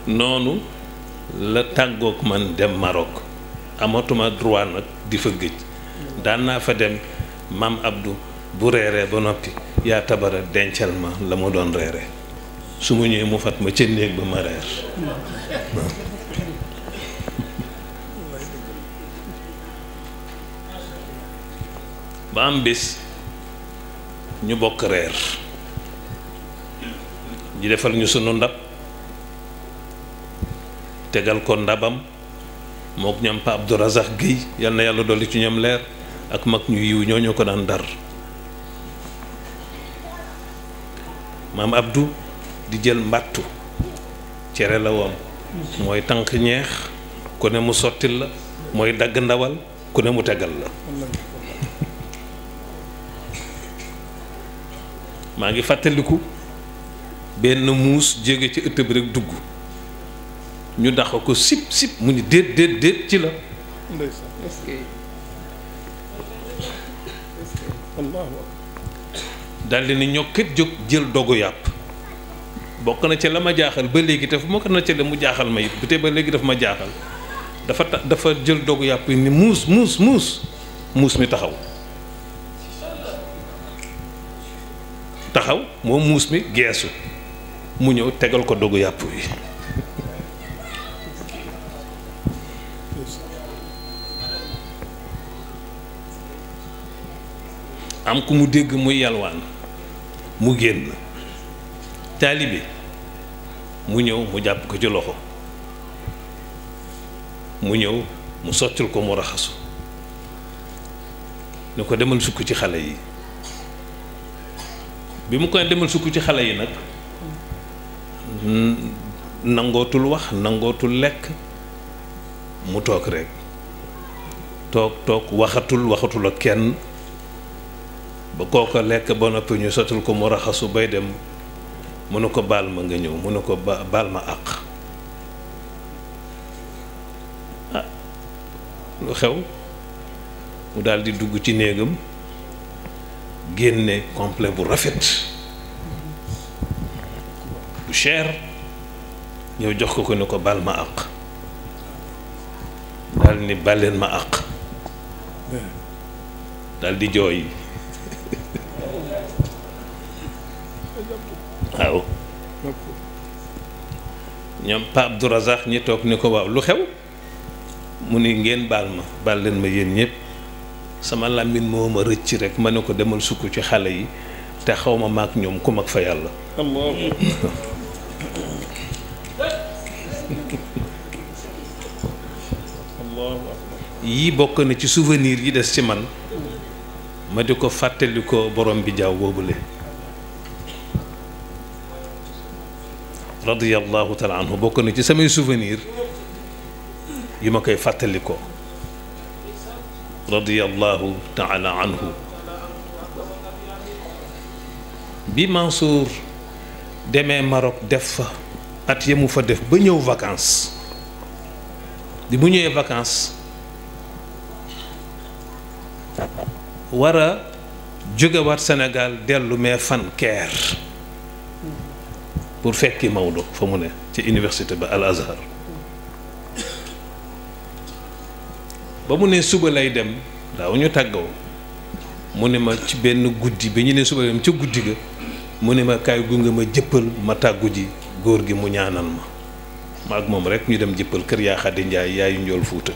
noonu la tàggoog man dem Maroc amatuma droit nag di fa gëj daan naa fa dem maam Abdou bu reeree ba noppi yaa tabara dencal ma la mu doon reere su ma ñëwee mu fat ma ca néeg ba ma reer ba am bés ñu bokk reer di defal ñu sunu ndab tegal ko ndabam mook ñoom Pa Abdou Razak Guèye yal na yàlla dolli ci ñoom leer ak mag ñu yiw ñoo ko daan dar maam Abdou di jël mbàttu cere la woon mooy tànk ñeex ku ne mu sottil la mooy dagg ndawal ku ne mu tegal la maa ngi fàttaliku benn muus jóge ci ëtt bi rek dugg ñu dax ko sip sip mu ni déet déet déet ci la daldi ni ñokket jóg jël dogu yàpp bokk na ca la ma jaaxal ba léegi te fu ma ko na ca la mu jaaxal ma it bu te ba léegi daf ma jaaxal dafa jël dogu yàpp ni muus mi taxaw moom muus mi geesu mu ñëw tegal ko dogu yàpp wi am ku mu dégg muy yalwaan mu génn taalibe mu ñëw mu jàpp ko ci loxo mu ñëw mu sottil ko mu raxasu ni ko demal sukk ci xale yi bi mu koy demal sukk ci xale yi nag nangootul wax nangootul lekk mu toog rek toog waxatul ak kenn ba kooko lekk ba noppi ñu sottil ko mu raxasu bay dem mu ne ko baal ma nga ñëw mu ne ko baal ma àq ah lu xew mu daal di dugg ci néegam génne complet bu rafet bu cher ñëw jox ko ne ko baal ma àq daal ni baal leen ma àq daal di jooy waaw ñoom Pa Abdou Razak ñi toog ni ko waaw lu xew mu ni ngeen baal leen ma yéen ñëpp sama làmmiñ moo ma rëcc rek ma ne ko demal sukk ci xale yi te xaw ma maak ñoom ku mag fa yàlla yii bokk na ci souvenir yi des ci man ma di ko fàttali ko borom bi jaaw boobule radiyallahu taala anhu bokk na ci samay souvenir yi ma koy fàttali ko radiyallahu taala anhu bi Mansour demee Maroc def fa at ya mu fa def ba ñëw vacances bi mu ñëwee vacances war a jógewaat Sénégal dellu mais fan Caire pour fekki Maodo fa mu ne ci université ba Al Azhar ba mu ne suba lay dem daaw ñu tàggoo mu ne ma ci benn guddi bi ñu ne suba lay dem ca guddi ga mu ne ma kaay gunge ma jëppal ma tàggu ji góor gi mu ñaanal ma ak moom rek ñu dem jëppal kër yaa Xadi Njaay yaayu njool Fuuta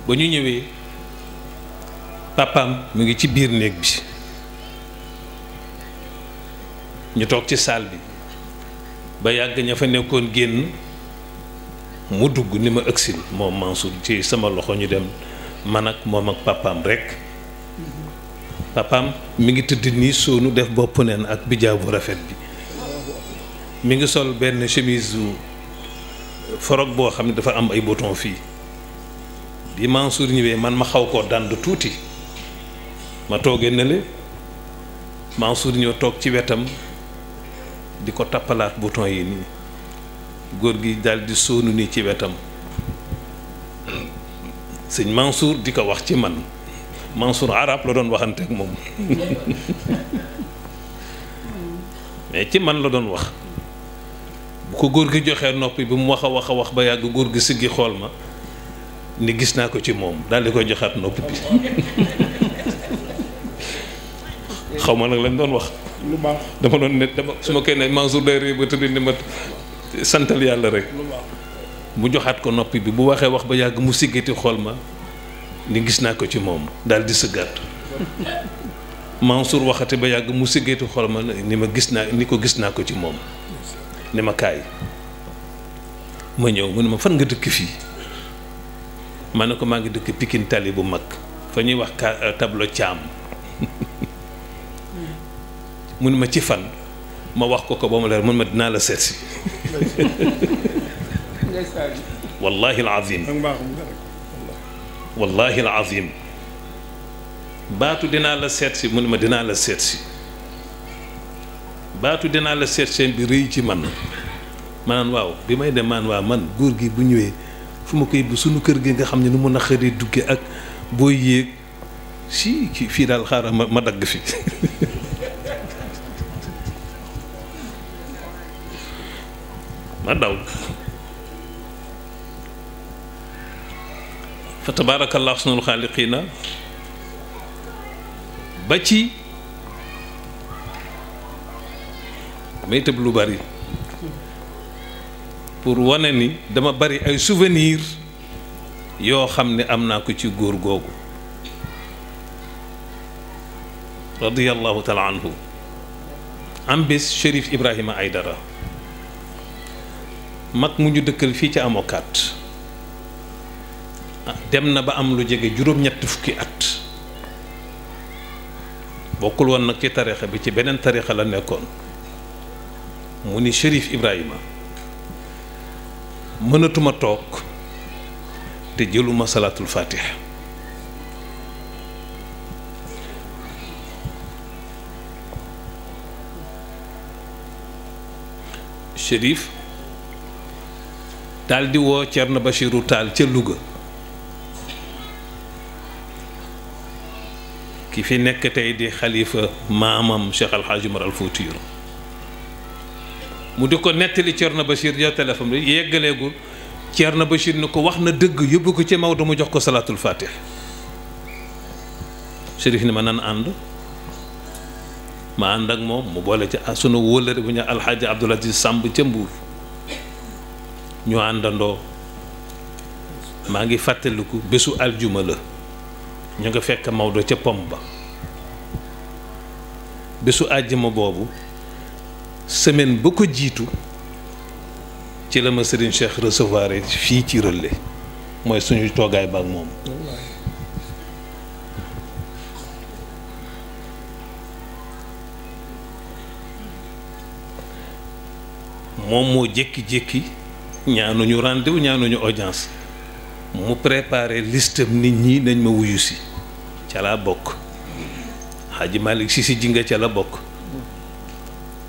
ba ñu ñëwee papaam mu ngi ci biir néeg bi ñu toog ci saal bi ba yàgg ña fa nekkoon génn mu dugg ni ma ëgsil moom Mansour ci sama loxo ñu dem man ak moom ak papaam rekk papaam mi ngi tëdd nii soonu def bopp neen ak bijaaw bu rafet bi mi ngi sol benn chemise forog boo xam ne dafa am ay bouton fii bi Mansour ñëwee man ma xaw koo dànd tuuti ma toogee na le Mansour ñëw toog ci wetam di ko tappalaat bouton yi nii góor gi daal di soonu nii ci wetam sëñ Mansour di ko wax ci man Mansour arab la doon waxante ak moom mais ci man la doon wax bu ko góor gi joxee noppi bi mu wax a wax ba yàgg góor gi siggi xool ma ni gis naa ko ci moom daal di koy joxaat nopp bi xaw ma nag lañ doon wax lu baax dama doon ne dama su ma koy ne Mansour day réer ba tëdd ni ma santal yàlla rek lu baax mu joxaat ko noppi bi bu waxee wax ba yàgg mu siggati xool ma ni gis naa ko ci moom daal di sëggaat Mansour waxati ba yàgg mu siggati xool ma ni ma gis naa ni ko gis naa ko ci moom ni ma kaay ma ñëw mu ne ma fan nga dëkk fii ma ne ko maa ngi dëkk Pikine Tali bu mag fa ñuy wax tableau Thiam mu ne ma ci fan ma wax ko ba mu leer mun ma dinaa la seet si wallahi alazim wallahi alazim baatu dinaa la seet si mu ne ma dinaa la seet si baatu dinaa la seet seen bi rëy ci man maanaam waaw bi may dem maan waaw man góor gi bu ñëwee fu ma koy bu sunu kër gi nga xam ne nu mun a xëri dugge ak booy yéeg si fii daal xaaral ma dagg fi ma daw fa tabaarakallah ahsanul xaaliqiina ba ci may tëb lu bari pour wane ni dama bari ay souvenir yoo xam ne am naa ko ci góor googu radiyallahu taala anhu am bés Chérif Ibrahima Aïdara mag mu ñu dëkkal fii ci amokat dem na ba am lu jege juróom-ñetti fukki at bokkul woon nag ci tarixa bi ci beneen tarixa la nekkoon mu ni Chérif Ibrahima mënatuma toog te jëluma salaatul fatiha Chérif daal di woo Thierno Bachirou Tall ca Louga ki fi nekk tey di xalifa maamam Cheikh Al Hadj Umar Al Foutiyou mu di ko nettali Thierno Bachir yow téléphone bi yeggaleegul Thierno Bachir ni ko wax na dëgg yóbbu ko ci Maodo mu jox ko salaatul fatih Chérif ni ma nan ànd ma ànd ak moom mu boole ci sunu wóllëre bu ñu alxaaji Abdoul Aziz Samb ca Mbuur ñu àndandoo maa ngi fàttaliku bésu aljuma la ñu nga fekk Maodo ca pom ba bésu àjjuma boobu semaine ba ko jiitu ci la ma Serigne Cheikh recevoir fii ci Relais mooy suñu toogaay ba ak moom moom moo jékki-jékki ñaanuñu rendez-vous ñaanuñu audience mu préparé listam nit ñi nañ ma wuyu si ca laa bokk Hadji Malick Sy Jinga ca la bokk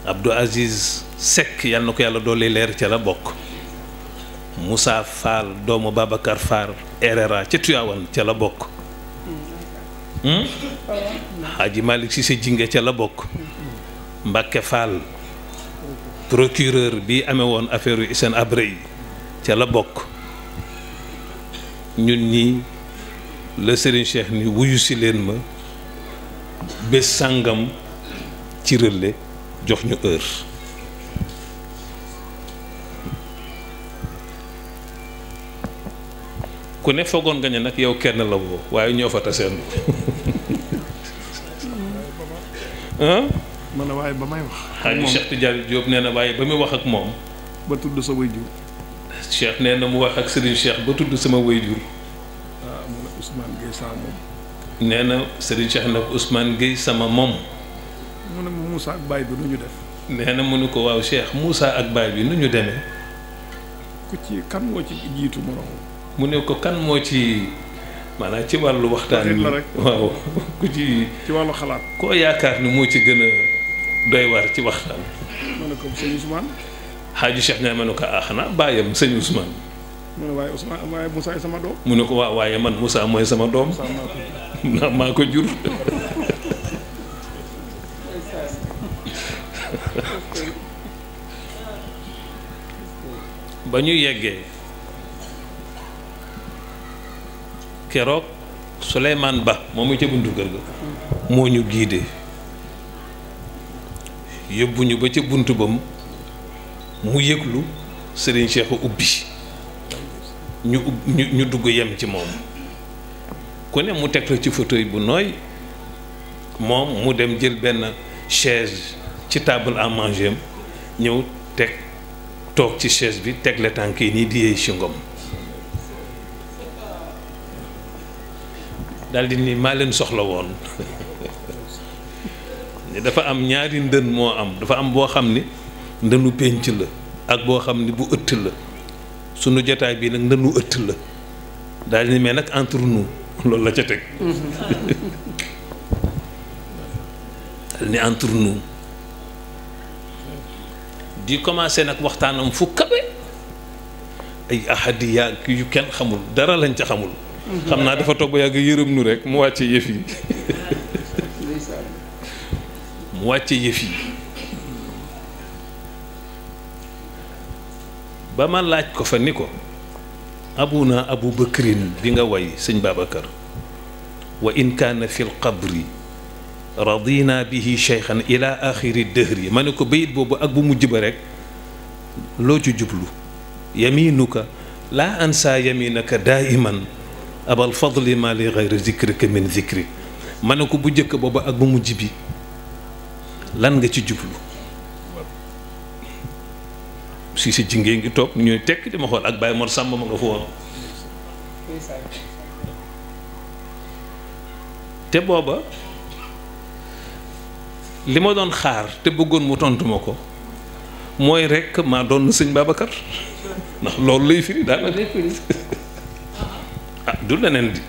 Abdou Aziz Seck yal na ko yàlla doole leer ca la bokk Moussa Fall doomu Babacar Fall RRA ca Tuyawan ca la bokk Hadji Malick Sy Jinga ca la bokk Mbacke Fall procureur bi amee woon affaire yu Hissène Habré yi ca la bokk ñun ñii la Serigne Cheikh ni wuyu si leen ma bés sàngam ci Relais jox ñu heure ku ne foogoon nga ne nag yow kenn la woo waaye ñoo fa taseendu man na waaye ba may wax Xaaji Cheikh Tidiane Diop nee na waaye ba muy wax ak moom ba tudd sa waajur Cheikh nee na mu wax ak Serigne Cheikh ba tudd sama waajur waaw mu ne Ousmane Gueye sama moom nee na Serigne Cheikh nag Ousmane Gueye sama moom mu ne ma Moussa ak Baye bi nu ñu def nee na mu ne ko waaw Cheikh Moussa ak Baye bi nu ñu demee ku ci kan moo ci jiitu moroom mu ne ko kan moo ci maanaam ci wàllu waxtaan la rek waaw ku ci wàllu xalaat koo yaakaar ni moo ci gën a doy waar ci waxtaan ma ne ko sëñ Ousmane Xaaji Cheikh ñaa ma ne ko xanaa bàyyam sëñ Ousmane mu ne waaye Ousmane waaye Moussa sama doom mu ne ko waaw waaye man Moussa mooy sama doom ndax maa ko jur ba ñu yeggee keroog Souleymane Ba moom mu ca buntu kër ga moo ñu giide yóbbu ñu ba ca buntu ba mu yëglu Serigne Cheikh ubbi ñu dugg yem ci moom ku ne mu teg la ci fauteuil bu nooy moom mu dem jël benn chaise ci table à manger ñëw teg toog ci chaise bi teg la tànk yi nii di yee ci ngom daldi ni maa leen soxla woon ni dafa am ñaari ndën moo am dafa am boo xam ni ndënu pénc la ak boo xam ni bu ëtt la sunu jotaay bii nag ndënu ëtt la daldi ni mais nag entre nous loolu la ca teg daldi ni entre nous di commencé nag waxtaanam fu kawe ay ahadiya yu kenn xamul dara lañ ca xamul xam naa dafa toog ba yàgg yërëm nu rek mu wàcce yëf yi mu wàcce yëf yi ba ma laaj ko fa ni ko abuna abu bakrin bi nga way sëñ Babacar wa in kaana fi l qabri radina bihi cheikhan ila axiri dëhri ma ne ko bayit boobu ak bu mujj ba rek loo ci jublu yaminuka laa ansa yaminaka daiman abal fadli ma li gayri zikrika min zikri ma ne ko bu njëkk boobu ak bu mujj bi lan nga ci jublu si si jingee ngi toog ñuy tekk di ma xool ak Baye Mor Sàmb ma nga fa woon te booba li ma doon xaar te bëggoon mu tontu ma ko mooy rekk maa doon sëñ Babacar ndax loolu lay firi daanaka ah du leneen di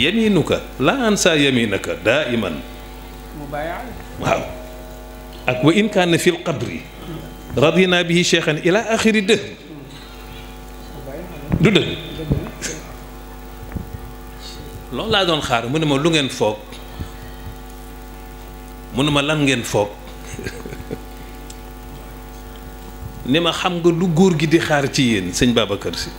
yaminuka laa ansa yaminaka daa iman waaw ak wa in kaana fi l qabri radina bihi cheikhan ila axiri dëh du dëgg loolu laa doon xaar mu ne ma lu ngeen foog mu ne ma lan ngeen foog ni ma xam nga lu góor gi di xaar ci yéen sëñ Babacar Si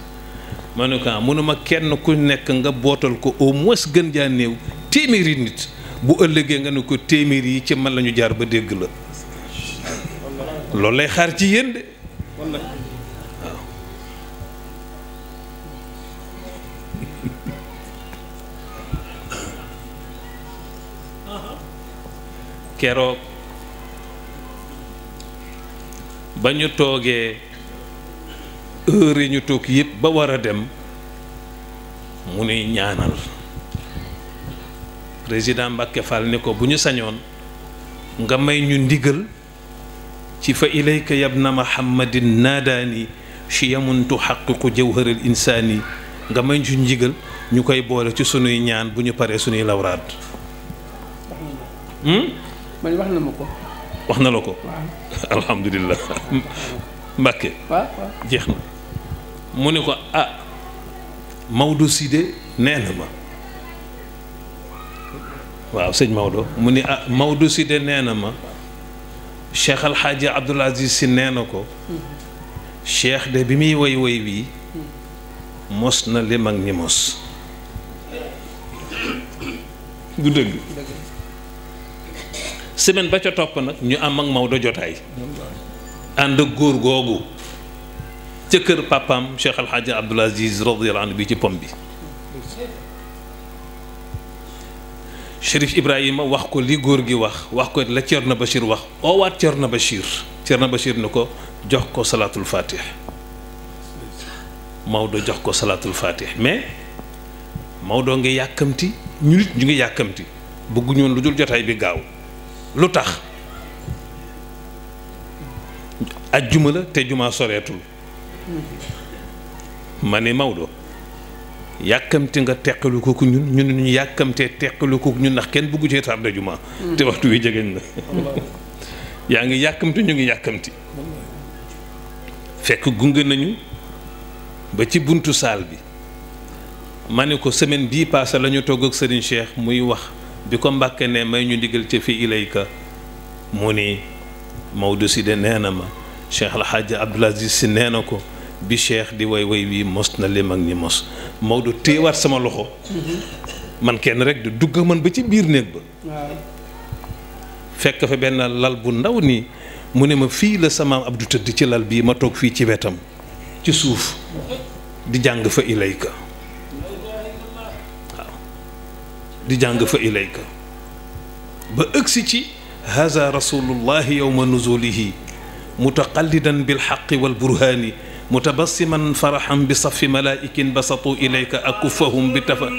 ma ne ko mu ne ma kenn ku nekk nga bootal ko au moins gën jaa néew téeméeri nit bu ëllëgee nga ne ko téeméeri yi ci man la ñu jaar ba dégg la loolu lay xaar ci yéen de waaw keroog ba ñu toogee heure yi ñu toog yëpp ba war a dem mu nuy ñaanal président Mbacke Fall ni ko bu ñu sañoon nga may ñu ndigal ci fa ilayka yabna Muhammadin naadaani chiyamun tuhaqiqu jawharal insaani nga may ñu ndigal ñu koy boole ci sunuy ñaan bu ñu paree sunuy lawraat man wax na ma ko. wax na la ko. waaw alhamdulilah. Mbàkke. waaw jeex na mu ne ko ah Maodo Sidé nee na ma waaw sëñ Maodo mu ne ah Maodo Sidé nee na ma Cheikh Al Hadji Abdoul Aziz Sy nee na ko Cheikh de bi muy woy woy wii mos na li mag ñi mos. du dëgg. semaine ba ca topp nag ñu am ak Maodo jotaay ànd ak góor googu ca kër papaam Cheikh Al Hadji Abdoul Aziz radiyallahu anhu bi ci pom bi Chérif Ibrahima wax ko li góor gi wax ko la Thierno Bachir wax oowaat Thierno Bachir ni ko jox ko salaatul fatih Maodo jox ko salaatul fatih mais Maodo ngi yàkkamti ñu nit ñu ngi yàkkamti bëgguñu woon lu dul jotaay bi gaaw lu tax ajjuma la te jumaa soreetul ma ne Maodo yàkkamti nga teqalu ko ku ñun ñu yàkkamtee teqalu ko ñun ndax kenn bëggu cee tardé jumaa te waxtu wi jegeñ na yaa ngi yàkkamti ñu ngi yàkkamti fekk gunge nañu ba ci buntu saal bi ma ne ko semaine bii passé la ñu togg ak Serigne Cheikh muy wax bi ko Mbàkke ne may ñu ndigal ca fi ilayka mu ni Maodo Sidé nee na ma Cheikh Al Hadji Abdoul Aziz Sy nee na ko bi Cheikh di way wi mos na li mag ñi mos Maodo téewaat sama loxo man kenn rek di dugg man ba ci biir néeg ba fekk fa benn lal bu ndaw nii mu ne ma fii la sama Abdou tëdd ci lal bii ma toog fii ci wetam ci suuf di jàng fa ilayka waaw di jàng fa ilayka ba ëgsi ci haza rasulullahi yowma nuzulihi mutaqallidan bilxaqi walburhaani mutabassiman faraxan bi safi malaa'ikin basatu ilayka akuffahum bi tafa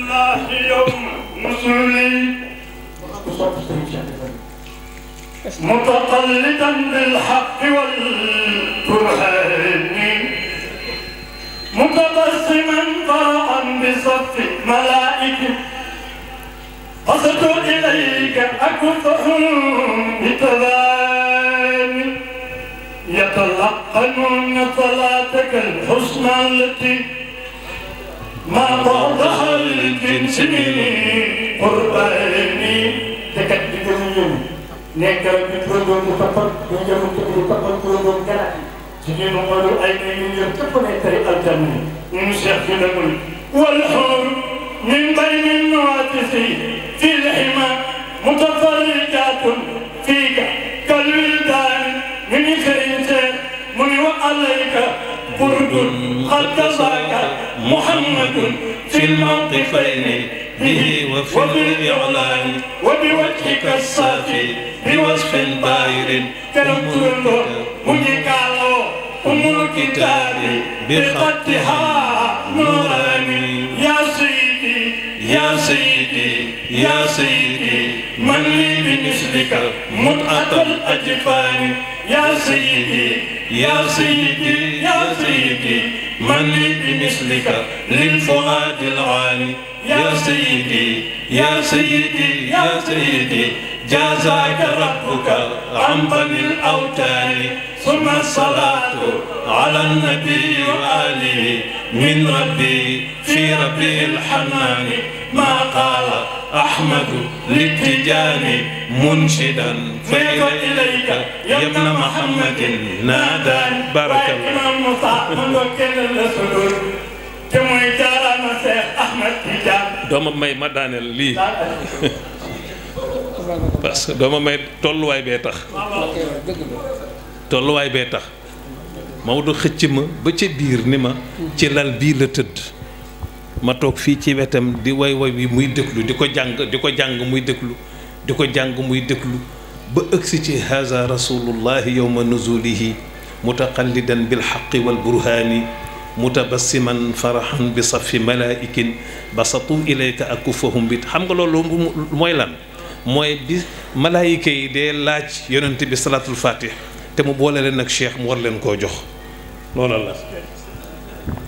متقلدا بالحق والبرهان متبسما فرحا بصف ملائكة قصدوا إليك أكفهم بتبان يتلقنون صلاتك الحسنى التي ما بعضها للجنس من قربان تكتبون nekkal bi turandoom bu toppal ñu jëmu tëbbu toppal turandoom garaat ci ñu mbalu ay na ñu ñëpp tëpp ne tari aljanna ñu cheikh fi demul wal xur min bayni nawatisi fi lxima mutafarrijatun fiika kal wildan ñu ni sëriñ seen mu ni wa alayka burdun qad kasaaka muhammadun fi lmawqifayni به وفي الإعلان وبوجهك الصافي بوصف باهر كرمتلو منيكالو أم الكتاب بخطها نوراني يا سيدي يا سيدي يا سيدي من لي بمثلك متعة الأجفان يا سيدي يا سيدي يا سيدي من لي بمثلك للفؤاد العاني يا سيدي يا سيدي يا سيدي جازاك ربك عن بني الأوتان ثم الصلاة على النبي وآله من ربي في ربي الحنان ما قال أحمد للتجاني منشدا فإلى إليك يا ابن محمد ناداني بارك الله te mooy jaaraama Seex Ahmed Tidiane dooma may ma daaneel lii parce que dooma may tolluwaay bee tax tolluwaay bee tax Maodo xëcc ma ba ca biir ni ma ci lal bii la tëdd ma toog fii ci wetam di way bi muy déglu di ko jàng muy déglu di ko jàng muy déglu ba ëgsi ci haza rasulullahi yowma nuzulihi mutaqallidan bilxaqi walburhaani mutabassiman faraxan bi safi malaa'ikin basatu ilayka akufahum bi xam nga loolu mooy lan mooy bi malaayika yi dee laaj yonent bi salaatul fatih te mu boole leen ak cheikh mu war leen koo jox loola la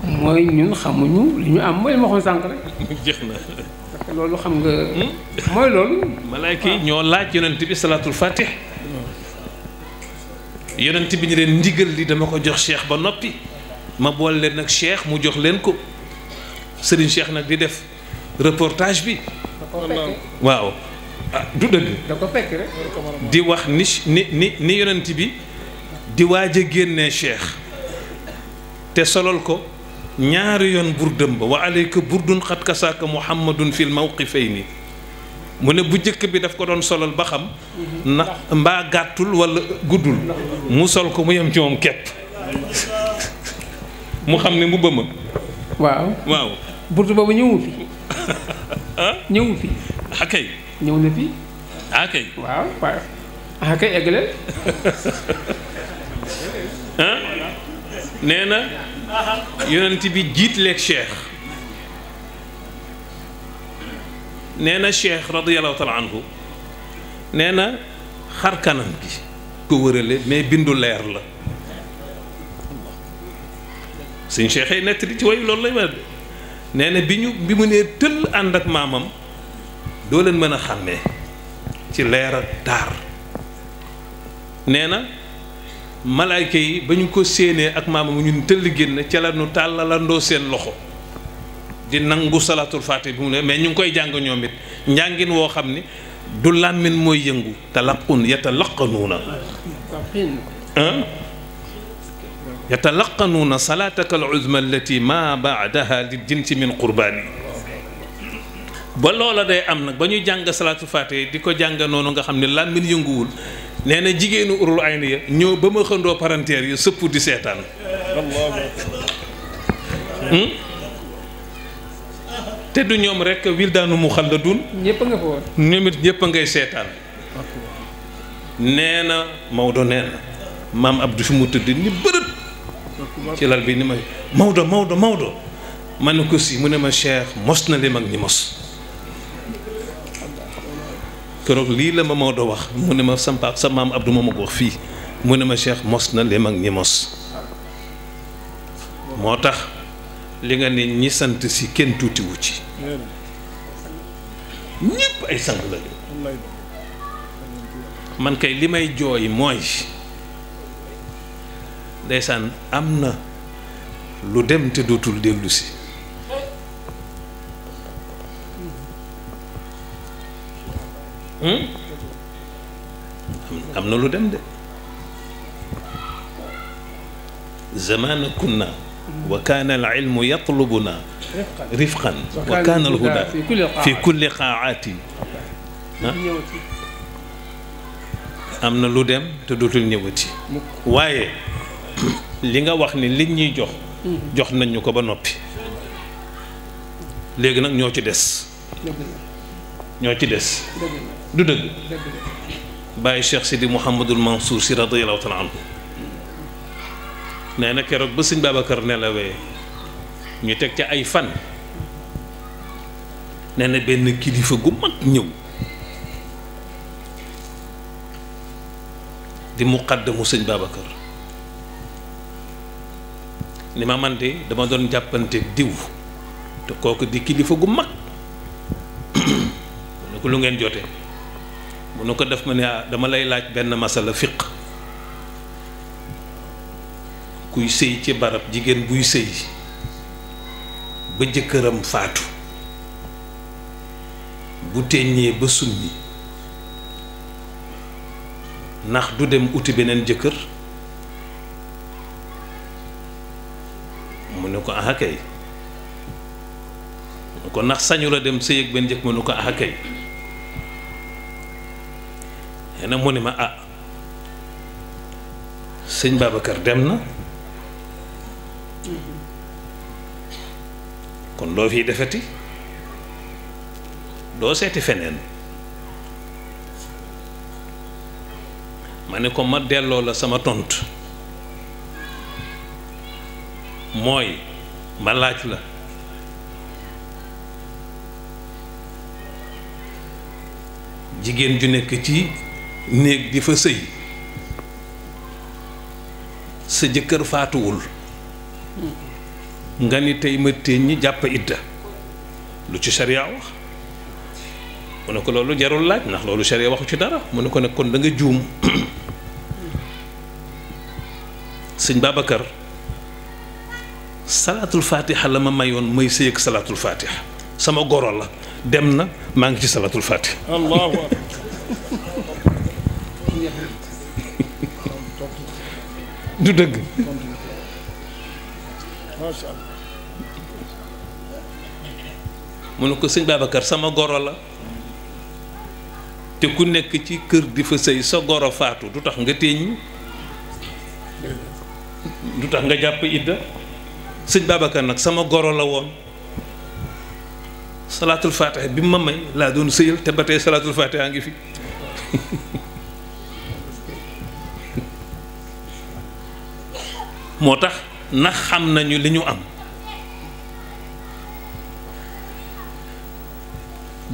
mooy ñun xamuñu li ñu am mooy li ma waxoon sànq rek jeex na parce que loolu xam nga mooy loolu malaayika yi ñoo laaj yonent bi salaatul fatih yonent bi ñu leen ndigal li dama ko jox cheikh ba noppi ma boole leen nag cheikh mu jox leen ko Serigne Cheikh nag di def reportage bi waaw ah du dëgg da ko fekk rek di wax ni yonent bi di waaj a génnee cheikh te solol ko ñaari yoon burdëm ba wa alayka burdun xat kasaaka muhammadun fil mawqifayni mu ne bu njëkk bi daf ko doon solal ba xam na mbaa gàttul wala guddul mu sol ko mu yem ci moom kepp mu xam ne mu bëma waaw burtu boobu ñëwu fi ñëwu fi akay ñëw na fi akay waaw akay eggaleel nee na yonent bi jiitleeg cheikh nee na cheikh radiyallahu taala anhu nee na xar kanam gi ko wërale mais bindu leer la suñ cheikh ay nett di ci way loolu lay wax nee na bi mu nee tëll ànd ak maamam doo leen mën a xàmmee ci leer ak taar nee na malaayka yi ba ñu ko séenee ak maamam ñun tëll génn ca la ñu tàllalandoo seen loxo di nangu salaatul faatih bi mu ne mais ñu ngi koy jàng ñoom it njàngin woo xam ni du làmmin mooy yëngu talaqun yatalaqanuuna yatalaqanuuna salaataka al uzma allati ma baadaha lil jinsi min qurbaani ba loola day am nag ba ñuy jàng salaatu faatiha di ko jàng noonu nga xam ne làmmiñ yënguwul nee na jigéenu urul ayni ya ñëw ba ma xëndoo parenteer yi sëpp di seetaan te du ñoom rek wildaanu muxalladun ñëpp nga fa woon. ñoom it ñëpp a ngay seetaan nee na Maodo nee na maam Abdou fi mu tëdd ni bërët ci lal bi ni ma Maodo ma ne ko si mu ne ma Cheikh mos na li mag ñi mos keroog lii la ma Maodo wax mu ne ma sa maam Abdou ma ko wax fii mu ne ma Cheikh mos na li mag ñi mos moo tax li nga ne ñi sant si kenn tuutiwu ci ñépp ay sang la man kay li may jooy mooy ndeysaan am na lu dem te dootul dellu si am na lu dem de zamana kunna wa kaana al ilmu yatlubuna rifqan wa kaana al huda fi kulli qaaati am na lu dem te dootul ñëwati waaye li nga wax ni liñ ñuy jox nañ ñu ko ba noppi léegi nag ñoo ci des du dëgg bàyyi Cheikh Sidi Mouhamadul Mansour si radiyallahu taala anhu nee na keroog ba sëñ Babacar nelawee ñu teg ca ay fan nee na benn kilifa gu mag ñëw di muqaddamu sëñ Babacar ni ma man de dama doon jàppanteeg diw te kooku di kilifa gu mag mu ne ko lu ngeen jote mu ne ko def ma ne dama lay laaj benn masala fiq kuy sëy ci barab jigéen buy sëy ba jëkkëram faatu bu teññee ba summi ndax du dem uti beneen jëkkër mu ne ko aha kay mu ne ko ndax sañu la dem sëy ak benn jëkk mu ne ko aha kay nee na mu ne ma sëñ Babacar dem na kon loo fiy defeti doo seeti feneen ma ne ko ma delloo la sama tontu mooy ma laaj la jigéen ju nekk ci néeg di fa sëy sa jëkkër faatuwul nga ni tey ma téeñ ñi jàpp idda lu ci sharia wax mu ne ko loolu jarul laaj ndax loolu sharia waxu ci dara mu ne ko ne kon da nga juum sëñ Babacar salaatul fatiha la ma mayoon may sëy ak salaatul fatiha sama goro la dem na maa ngi ci salaatul fatiha allahu akbar du dëgg macha allah mu ne ko sëñ Babacar sama goro la te ku nekk ci kër di fa sëy sa goro faatu du tax nga téeñ du tax nga jàpp idda sëñ Babacar nag sama goro la woon salaatul fatiha bi ma may laa doon sëyal te ba tey salaatul fatiha ngi fi moo tax ndax xam nañu li ñu am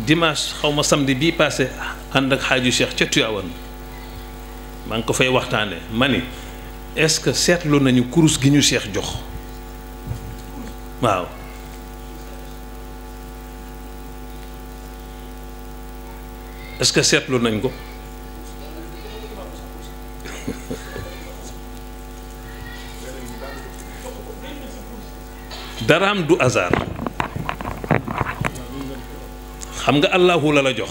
dimanche xaw ma samedi bii passé ànd ak xaaju Cheikh ca Tiwaawan maa ngi ko fay waxtaane ma ni est-ce que seetlu nañu kurus gi ñu Cheikh jox waaw est-ce que seetlu nañ ko daraam du hasard xam nga allahu la jox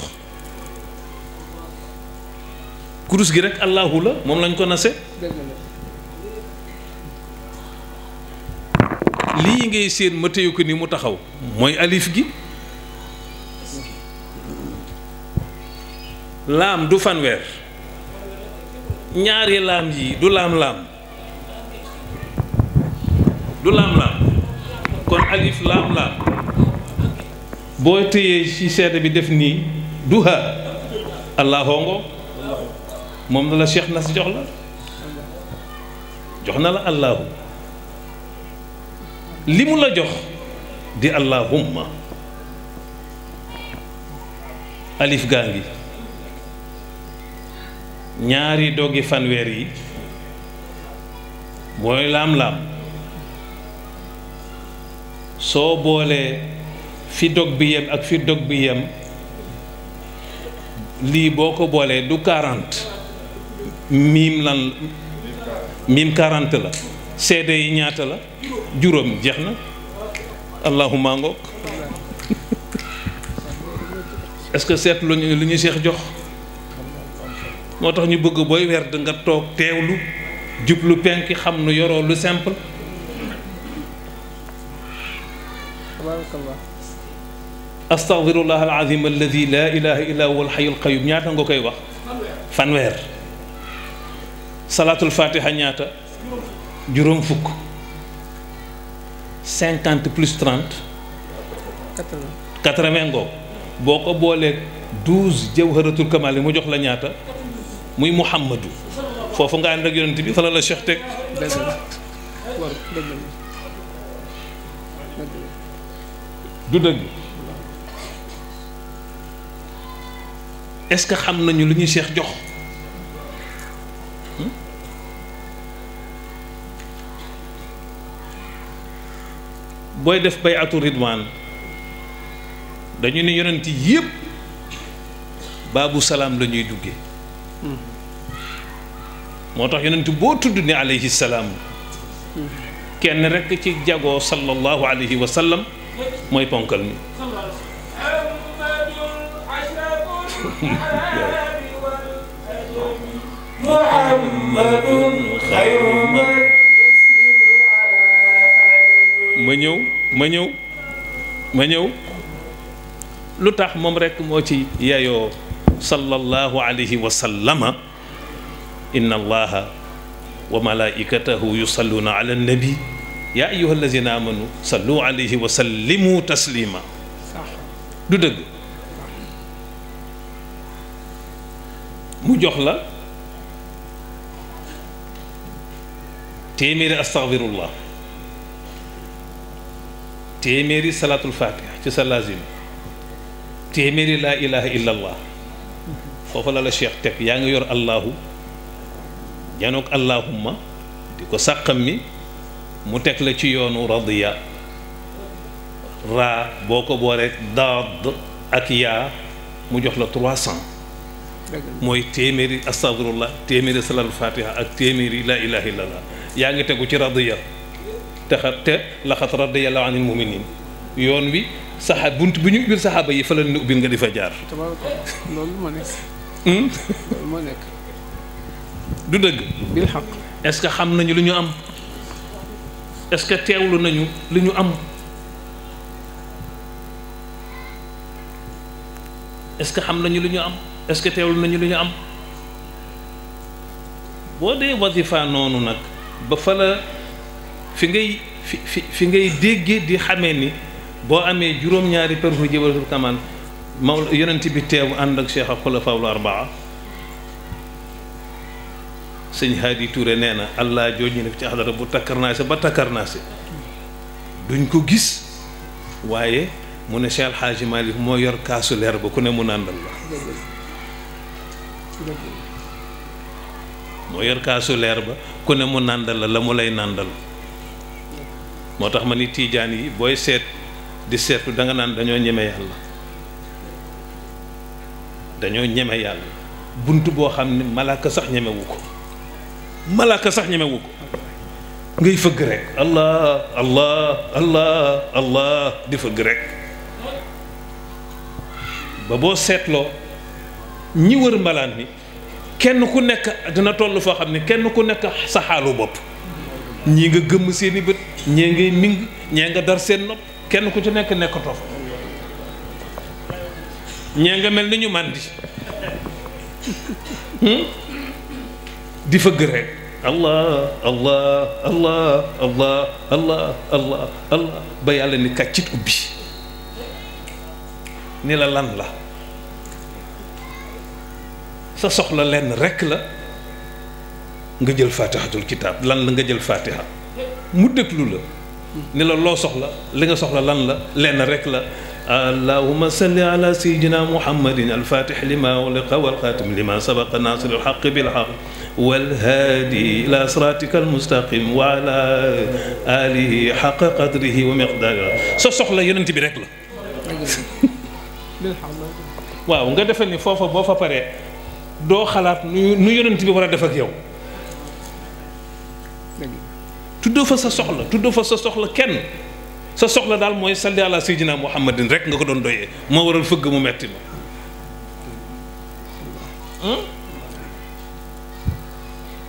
kurus gi rek allahu la moom lañ ko nase lii ngay séen ma téyu ko ni mu taxaw mooy alif gi. laam du fanweer ñaari laam yi du laam-laam du laam-laam kon alif laam-laam boo téyee ci seede bi def nii du ha allahongo moom na la Cheikh Nas jox na la allahu li mu la jox di allahumma alif gaa ngi ñaari doggi fanweer yi mooy laam-laam soo boolee fi dog bi yem ak fi dog bi yem lii boo ko boolee du 40 miim lan miim 40 la seede yi ñaata la juróom jeex na allahumma ngoog est-ce que seet lu ñu Seex jox moo tax ñu bëgg booy werd nga toog teewlu jublu penki xam nu yoroo lu simple astaghfirullah alazim alladi la ilaha illa huwa alhayyul qayyum ñaata nga koy wax fanweer salatul fatiha ñaata juróom fukk 50 plus 30 80 ngoo boo ko boolee 12 jawharatul kamal yi mu jox la ñaata muy muhammadu foofu nga ànd ak yonent bi fa la Cheikh teg du dëgg est-ce que xam nañu lu ñuy Cheikh jox booy def bay'atu ridwaan dañu ne yonent yépp baabu salaam la ñuy duggee moo tax yonent boo tudd ni alayhi salaam kenn rekk ci jagoo sallallahu alayhi wa sallam mooy ponkal mi ma ñëw lu tax moom rekk moo ci yeyoo sallallahu alayhi wa sallama inna allaha wa malaikatahu yusalluna ala nabi ya ayyuha allazina amanu sallu alayhi wa sallimu taslima du dëgg mu jox la téeméeri astaghfirullah téeméeri salatul fatiha ci sa lazim téeméeri laa ilaha illa allah foofu la la Cheikh teg yaa ngi yor allahu janoog allahumma di ko sàqam mi mu teg la ci yoonu radiya raa boo ko boolee daad ak yaa mu jox la 300 mooy téeméeri astaghfirullah téeméeri salatul fatiha ak téeméeri laa ilaha illa allah yaa ngi tegu ci radiya te laxat radiyallahu anil muminin yoon wi saxaab bunt bi ñu ubbil saxaaba yi fa la ñu ubbil nga di fa jaar loolu moo nekk loolu moo nekk du dëgg bil xaq est-ce que xam nañu lu ñu am est-ce que teewlu nañu lu ñu am est-ce que xam nañu lu ñu am est-ce que teewlu nañu lu ñu am boo dee wasifa noonu nag ba fa la fi ngay déggee di xamee ni boo amee juróom-ñaari perfu jëbalatul kamaan maw yonent bi teewu ànd ak cheikh ak xulafaul arbaa sëñ Haadi Touré nee na allah jooj ñu def ci xadara bu takkarnaase ba takkarnaase duñ ko gis waaye mu ne Cheikh Alxaaji Malik moo yor kaasu leer ba ku ne mu nàndal la moo yor kaasu leer ba ku ne mu nàndal la mu lay nàndal moo tax ma ni tiijaan yi booy seet di seetu da nga naan dañoo ñeme yàlla dañoo ñeme yàlla bunt boo xam ne malaaka sax ñemewu ko malaaka sax ñemewu ko ngay fëgg rek allah allah allah allah di fëgg rek ba boo seetloo ñi wër mbalaan mi kenn ku nekk dina toll foo xam ne kenn ku nekk sa xaalu bopp ñii nga gëmm seeni bët ñee ngay ming ñee nga dar seen nopp kenn ku ci nekk nekkatoo fa ñee nga mel ni ñu màndi di fëgg rek allah allah allah allah allah allah allah ba yàlla ni kàccit ubbi ni la lan la sa soxla lenn rekk la nga jël fatihatul kitaab lan la nga jël fatiha mu déglu la ni la loo soxla li nga soxla lan la lenn rekk la allahumma salli ala sayyidina muhammadin alfatih lima ughliqa walxatim lima sabaqa nasir alxaq bilxaq walhaadi ila siratika almustaqim wa ala alihi xaqa qadrihi wa miqdaarihi sa soxla yonent bi rekk la waaw nga defe ni foofa boo fa paree doo xalaat nu yonent bi war a def ak yow tuddoo fa sa soxla kenn sa soxla daal mooy salli ala sayyidina muhammadin rek nga ko doon doyee moo waral fëgg mu metti ma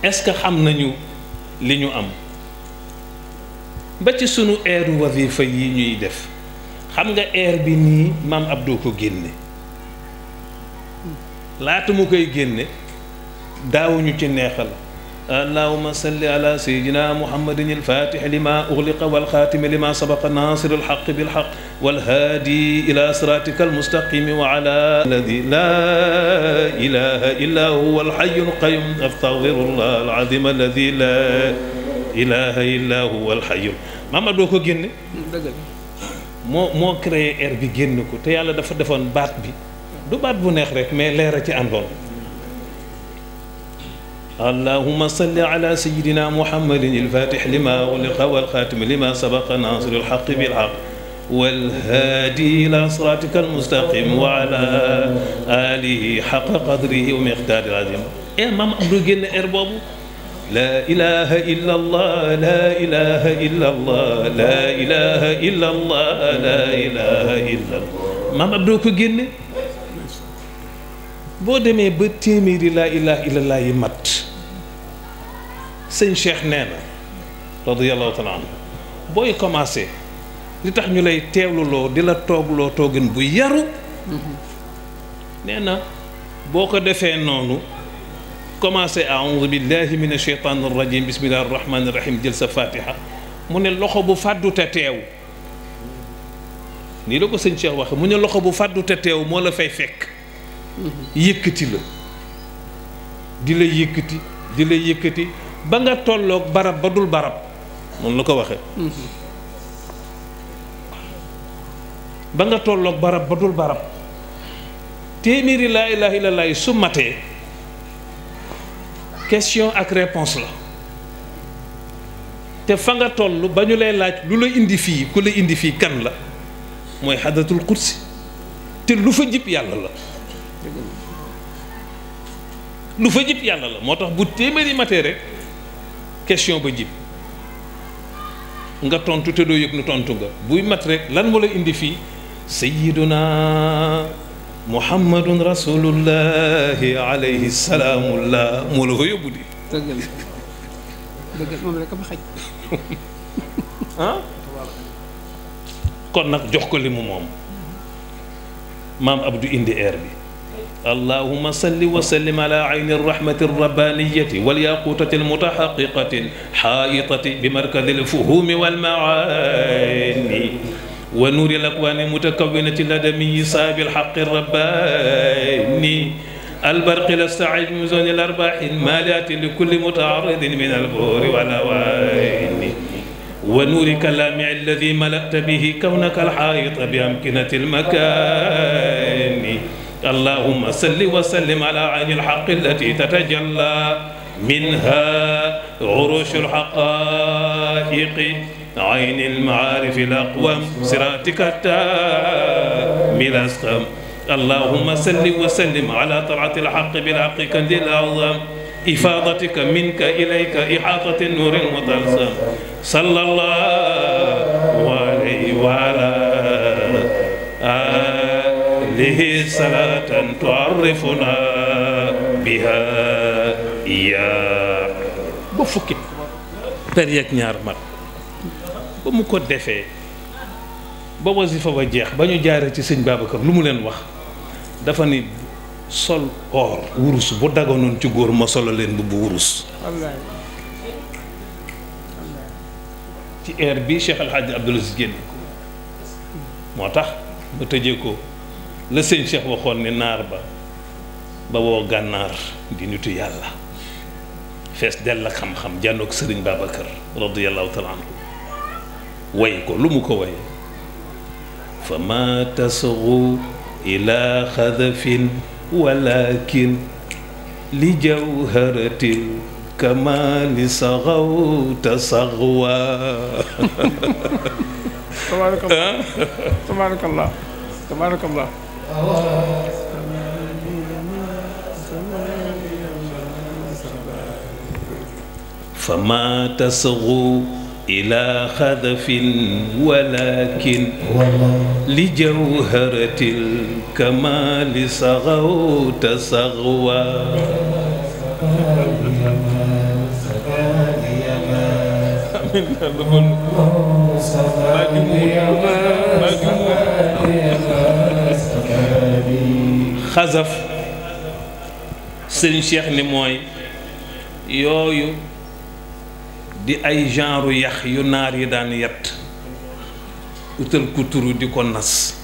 est-ce que xam nañu li ñu am ba ci sunu eeru wazifa yi ñuy def xam nga air bi nii maam Abdou ko génne laata mu koy génne daawuñu ci neexal allahumma salli ala sayyidina muhammadin alfatih lima ughliqa walxaatimi lima sabaqa nasir alxaq bilxaq walhaadi ila siratika almustaqimi wa ala alladi la ilaha illa huwa alxayu alqayum astaghfirullah alazim alladi la ilaha illa huwa alxayu maam Abdou ko génne moo créé air bi génn ko te yàlla dafa defoon baat bi du baat bu neex rek mais leer a ci àndoon allahumma salli ala sayyidina muhammadin alfatih lima ughliqa walxatim lima sabaqa nasir alxaq bilxaq walhaadi ila siratika almustaqim wa ala alihi xaqa qadrihi wa miqdaari azim maam Abdou génn air boobu la ilaha illa allah la ilaha illa allah la ilaha illa allah la ilaha illa allah maam Abdou ko génne boo demee ba téeméeri laa ilaha illa allah yi mat sëñ Cheikh nee na radiyallahu taala anhu booy commencé li tax ñu lay teewluloo di la toogloo toogin bu yaru nee na boo ko defee noonu commencé aoudu billahi min asheytan arrajim bismillahi arrahmani irrahim jël sa fatiha mu ne loxo bu fàddu te teew nii la ko sëñ Cheikh waxe mu ne loxo bu fàddu te teew moo la fay fekk yëkkati la di la yëkkati di la yëkkati ba nga tolloog barab ba dul barab moom la ko waxe ba nga tolloog barab ba dul barab téeméeri laa ilaha illallah su matee question ak réponse la te fa nga toll ba ñu lay laaj lu la indi fii ku la indi fii kan la mooy xadatul qudsi te lu fa jib yàlla la lu fa jib yàlla la moo tax bu téeméeri matee rek question ba jib nga tontu te doo yëg nu tontu nga buy mat rek lan moo la indi fii sayyiduna muhammadun rasulullahi alayhi salaamullah moo la ko yóbbu di dëgg moom rek a ma xaj ah kon nag jox ko li mu moom maam Abdou indi air bi allahumma salli wa sallim ala ayni rahmati rabbaniyati wal yaqutati almutahaqiqati alhaitati bi markadi alfuhumi walmaani wa nuuri alakwani mutakawinati ladami saabi alhaqi rabbani البرق لستعج من زون الأرباح الماليات لكل متعرض من البور والأوائل ونور كلامع الذي ملأت به كونك الحائط بأمكنة المكان اللهم صل وسلم على عين الحق التي تتجلى منها عروش الحقائق عين المعارف الأقوم صراطك التام الأسقم اللهم صل وسلم على طلعة الحق بالحق كنز الأعظم إفاضتك منك إليك إحاطة النور المطلسم صلى الله عليه وعلى آله صلاة تعرفنا بها إياه بفكي بريك ñaar mat ba mu ko defee ba wasifa ba jeex ba ñu jaaree ci sëñ Babacar lu mu leen wax dafa ni sol or wurus bu daganoon ci góor ma solo leen bu wurus ci air bi Cheikh El Hadj Abdoul Aziz génne moo tax ba tëjee ko la sëñ Cheikh waxoon ne naar ba woo gànnaar di nitu yàlla fees dell ak xam-xam jàndoog sëriñ Babacar radiyallahu taala anhu way ko lu mu ko waye fa ma tasgu ila xadafin walakin li jawharatil kamali saxawta saxwa tabarakallah tabarakallah فما تصغوا إلى خذف ولكن لجوهرة الكمال صغوت صغوا xasaf sëñ Cheikh ni mooy yooyu di ay genre yax yu naar yi daan yett utal ku turu di ko nas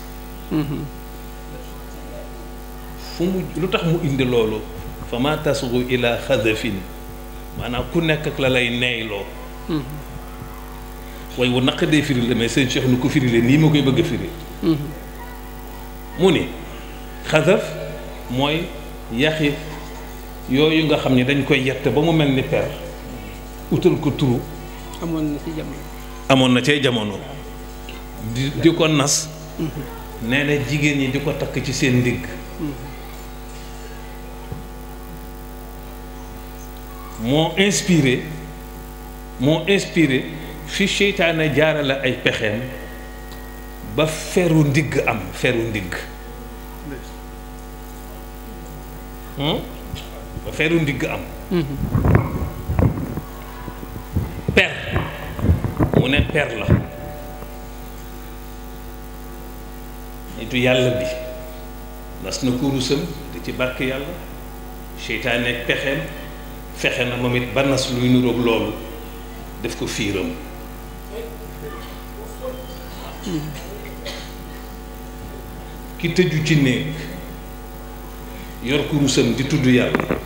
fu mu lu tax mu indi loolu fa ma tasgu ila xadafin maanaam ku nekk ak la lay neeyloo waaye wu naq dee firi la mais seen Cheikh nu ko firi leen nii ma koy bëgg a firi mu ni xadaf mooy yaxi yooyu nga xam ne dañ koy yett ba mu mel ni per utal ko turu amoon na cay jamono di ko nas nee na jigéen ñi di ko takk ci seen ndigg moo inspiré fi seytaane jaarale ay pexeem ba feru ndigg am feru ndigg ba feru ndigg am per mu ne per la nitu yàlla bi nas na kurusam di ci barke yàlla seytaane ak pexeem fexe na moom it ba nas luy nuroog loolu def ko fiiram ki tëju ci néeg yor kurusam di tudd yàlla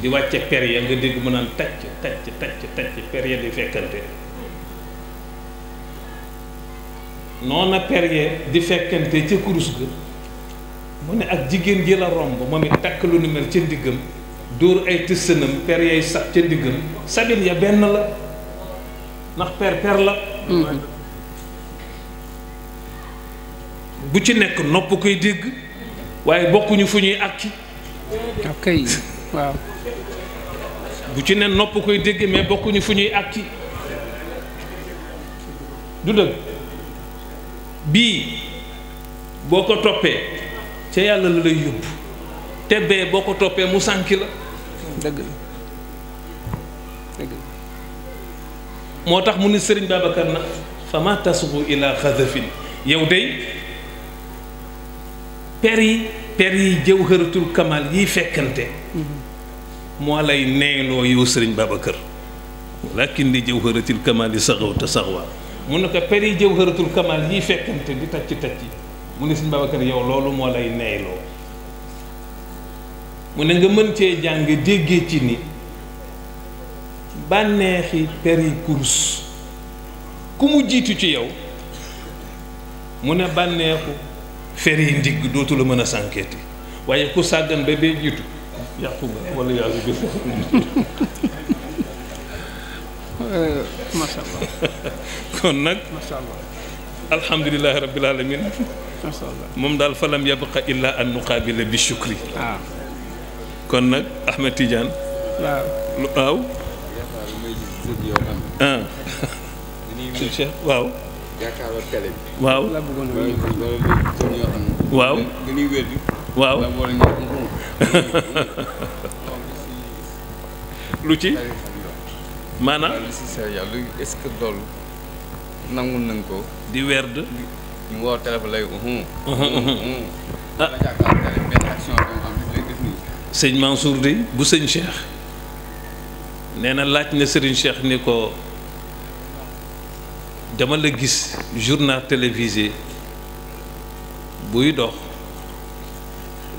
di wàcce per ya nga dégg mu naan tacc per ya di fekkante noona per ya di fekkante ca kurus ga mu ne ak jigéen ji la romb moom it takk lu ni mel ca ndiggam dóor ay tëssanam per yay sax ca ndiggam sabin ya benn la ndax per la bu ci nekk nopp koy dégg waaye bokkuñu fu ñuy akki ok waaw bu ci ne nopp koy dégg mais bokkuñu fu ñuy akki du dëgg bii boo ko toppee ca yàlla la lay yóbbu te bee boo ko toppee mu sànki la dëgg moo tax mu ni sëriñ Babacar na fa ma tasbu ila xadafin yow day per yi jawharatul kamal yiy fekkante moo lay neyloo yow sëriñ Babacar walakin li jawharatil kamal yi saxawta saxwa mu ne ko per yi jawharatul kamal yiy fekkante di tacc mu ne sëriñ Babacar yow loolu moo lay neyloo mu ne nga mën cee jàng déggee ci ni bànneexi per yi kurus ku mu jiitu ci yow mu ne bànneexu fer yi ndigg dootu la mën a sànkeeti waaye ku sàggan ba bee jiitu yàqu nga wala yaasu bi masha Allah kon nag masha Allah alhamdulilahi rabbil alamin masha Allah moom daal falam yabqa illa an nuqaabila bi shukri kon nag Ahmed Tidiane waaw Cheikh waaw yaakaaroo télé bi. waaw waaw dañuy wéddi. waaw lu ci maanaam est-ce que loolu nangul nañ ko di werd ñu woo téléphone lay la jàkkaar télé benn action bi am lay def nii sëñ Mansour di bu sëñ Cheikh nee na laaj na Serigne Cheikh ni ko dama la gis journal télévisé buy dox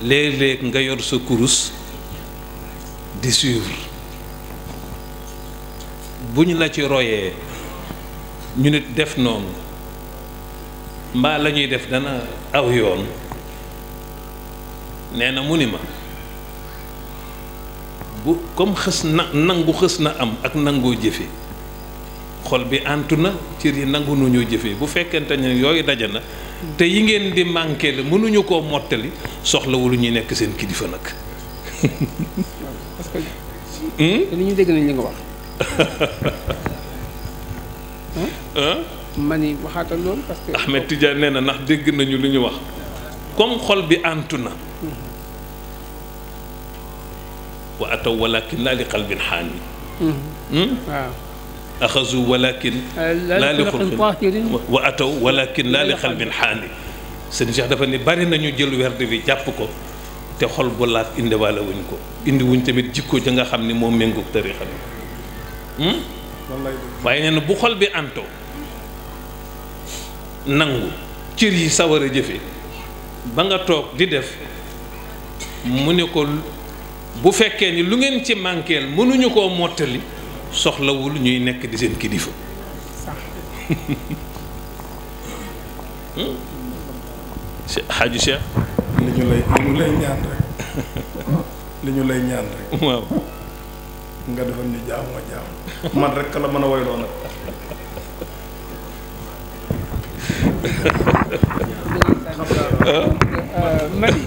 léeg-léeg nga yor sa kurus di suivre bu ñu la ci royee ñu nit def noonu mbaa la ñuy def dana aw yoon nee na mu ni ma bu comme xës na nangu xës na am ak nangoo jëfe xol bi antu na cër yi nangu nuñoo jëfe bu fekkente ne yooyu daje na te yi ngeen di manqué la mënuñu koo mottali soxlawul ñuy nekk seen kilifa nag parce que li ñu dégg nañ li nga wax ma ni waxaatal loolu parce que Ahmed Tidiane nee na ndax dégg nañu lu ñu wax comme xol bi antu na wa ataw walakin laa li qalbin xaani waaw axazu walakin laa li xulqin wa ataw walakin laa li qalbin xaani sëñ Cheikh dafa ni bari nañu jël werd bi jàpp ko te xol bu laat indiwaale wuñ ko indi wuñ tamit jikko ja nga xam ni moo méngoog tariixa bi waaye nee na bu xol bi anto nangu cër yi sawar a jëfe ba nga toog di def mu ne ko bu fekkee ni lu ngeen ci manqueel mënuñu koo mottali soxlawul ñuy nekk di seen kilifa xaaju Cheikh li ñu lay ñaan rek li ñu lay ñaan rek waaw nga defal ñu jaam ma jaam man rek la mën a woyloo nag Madi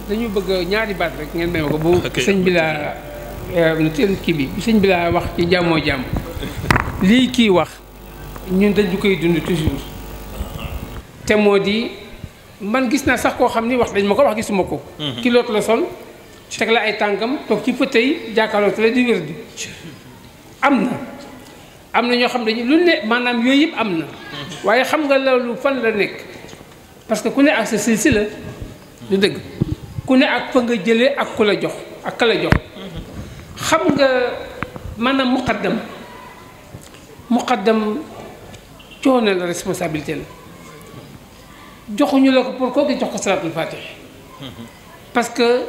dañu bëgg ñaari baat rek ngeen may ma ko bu sëñ bi laa teel kii bi bu sëñ bi laa wax ci jàmmoo jàmm lii kii wax ñun dañu koy dund toujours te moo di man gis naa sax koo xam ni wax dañ ma ko wax gisuma ko kiloot la sol teg la ay tànkam toog ci fauteuil jàkkaarloo te la di wér di am na ñoo xam dañu lu ne maanaam yooyu yëpp am na waaye xam nga loolu fan la nekk parce que ku ne ak sa silsila du dëgg ku ne ak fa nga jëlee ak ku la jox ak ka la jox xam nga maanaam muqaddam coono la responsabilité la joxuñu la ko pour kooku jox ko salaatul fatih parce que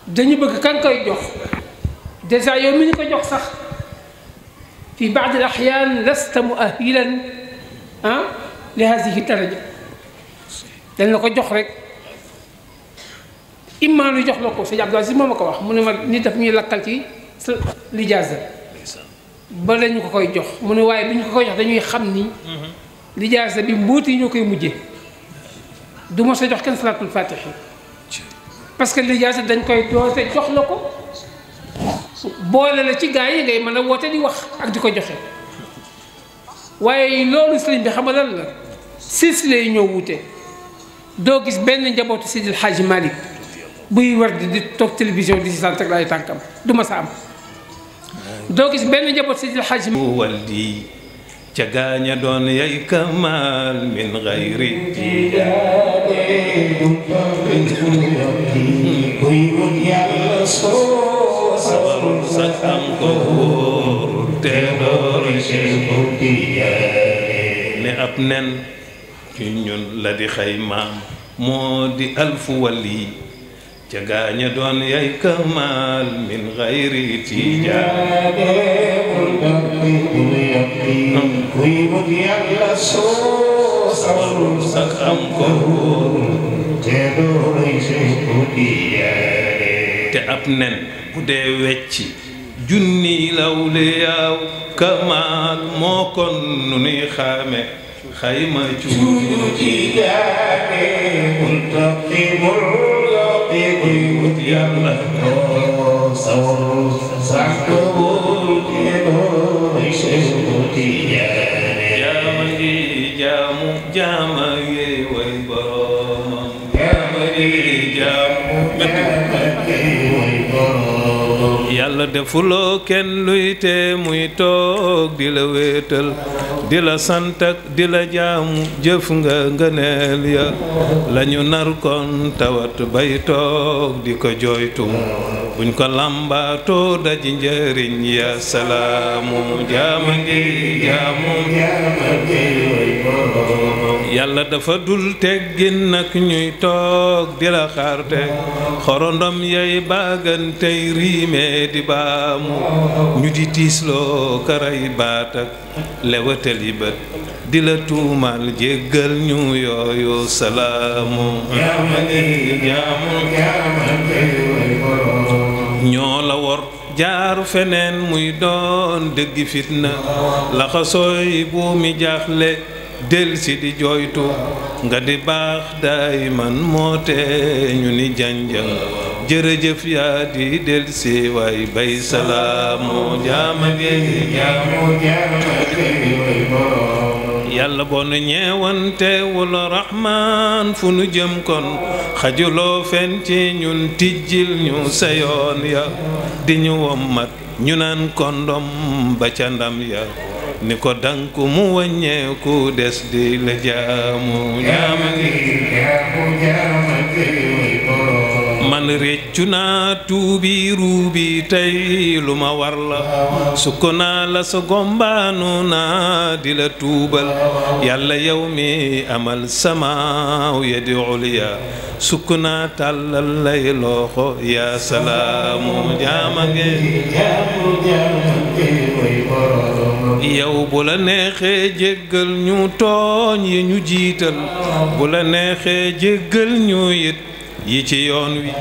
dañu bëgg kan koy jox déjà yow mi ñu ko jox sax fi baad al axyaan lasta muahilan li hadihi daraja dañ la ko jox rek imaam lu jox la ko sëñ Abdou Aziz moo ma ko wax mu ne ma nit daf ñuy lakkal ci sa lijaasa ba lañu ko koy jox mu ne waaye bi ñu ko koy jox dañuy xam ni lijaasa bi mbóoti yi ñoo koy mujjee du ma sa jox kenn salaatul faatihi parce que lijaasa dañ koy doose jox la ko boole la ci gaa yi ngay mën a woote di wax ak di ko joxe waaye loolu sëriñ bi xam nga lan la silsile yi ñoo wuute doo gis benn njabootu Sidil Hadji Malick buy war di toog télévision di si sant ak ay tànkam du ma sa am doo gis benn njabootu Sidil Hadji waldi ca gaaña doon yay kamal min gayri sawarul sak am ko wóor te door ne ab nen ci ñun la di xaymaam moo di alfu wali ca gaaña doon yay kamal min gayri tijaan kuy wut yàlla soo sawarul sak am ko te dooroy seyku diyaare te ab nen bu dee wecci junni lawliyaaw kamal moo kon nu nuy xaame xayma cuuju diyaare muntaqimul kuy wut yàlla sawarul sak ko te dooroy seyku diyaare jaama ngi jaamu jaama ngi way boromam jaama ngi jaamu yàlla defuloo kenn luy te muy toog di la wéetal di la sant ak di la jaamu jëf nga ngëneel ya lañu nar kon tawat bay toog di ko jooytu buñ ko làmbaatoo daji njëriñ ya salaamu jaama ngi jaamu yàlla dafa dul teggin nag ñuy toog di la xaarte xorondom yay baagantey riime di baamu ñu di tiisloo karay baat ak lewatali bët di la tuumal jéggal ñu yooyu salaamu ñoo la wor jaar feneen muy doon dëgg fitna laxasooy buumi jaaxle del si di jooytu nga di baax daay man moo te ñu ni janjang jërëjëf yaa di del si waay bay salaamu jaamage yàlla boo nu ñeewante wula rahmaan fu nu jëm kon xajuloo fen ci ñun tijjil ñu sa yoon ya di ñu wommat ñu naan kondom ba ca ndam ya ni ko danku mu wàññeeku des di la jaamu man réccu naa tuubi ruubi tey lu ma war la sukk naa la sa gombaanu naa di la tuubal yàlla yow mi amal samaaw ya di uliya sukk naa tàllal lay loxo yaa salaamu jaamange yow bu la neexee jéggal ñu tooñ yi ñu jiital bu la neexee jéggal ñu it yi ci yoon wi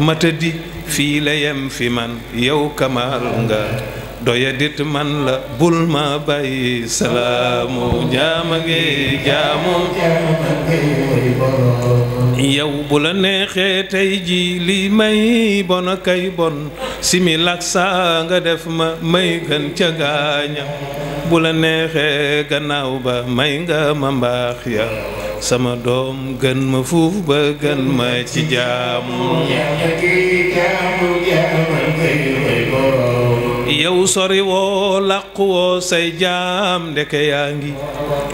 matadi fii la yem fi man yow kamaal nga doyadit man la bul ma bàyyi salaamu jaamage jaamu yow bu la neexee tey ji li may bon a kay bon similak saa nga def ma may gën ca gaaña bu la neexee gannaaw ba may nga ma mbaax ya sama doom gën ma fuuf ba gën ma ci jaamu yow sori woo làqu woo say jaam ndeke yaa ngi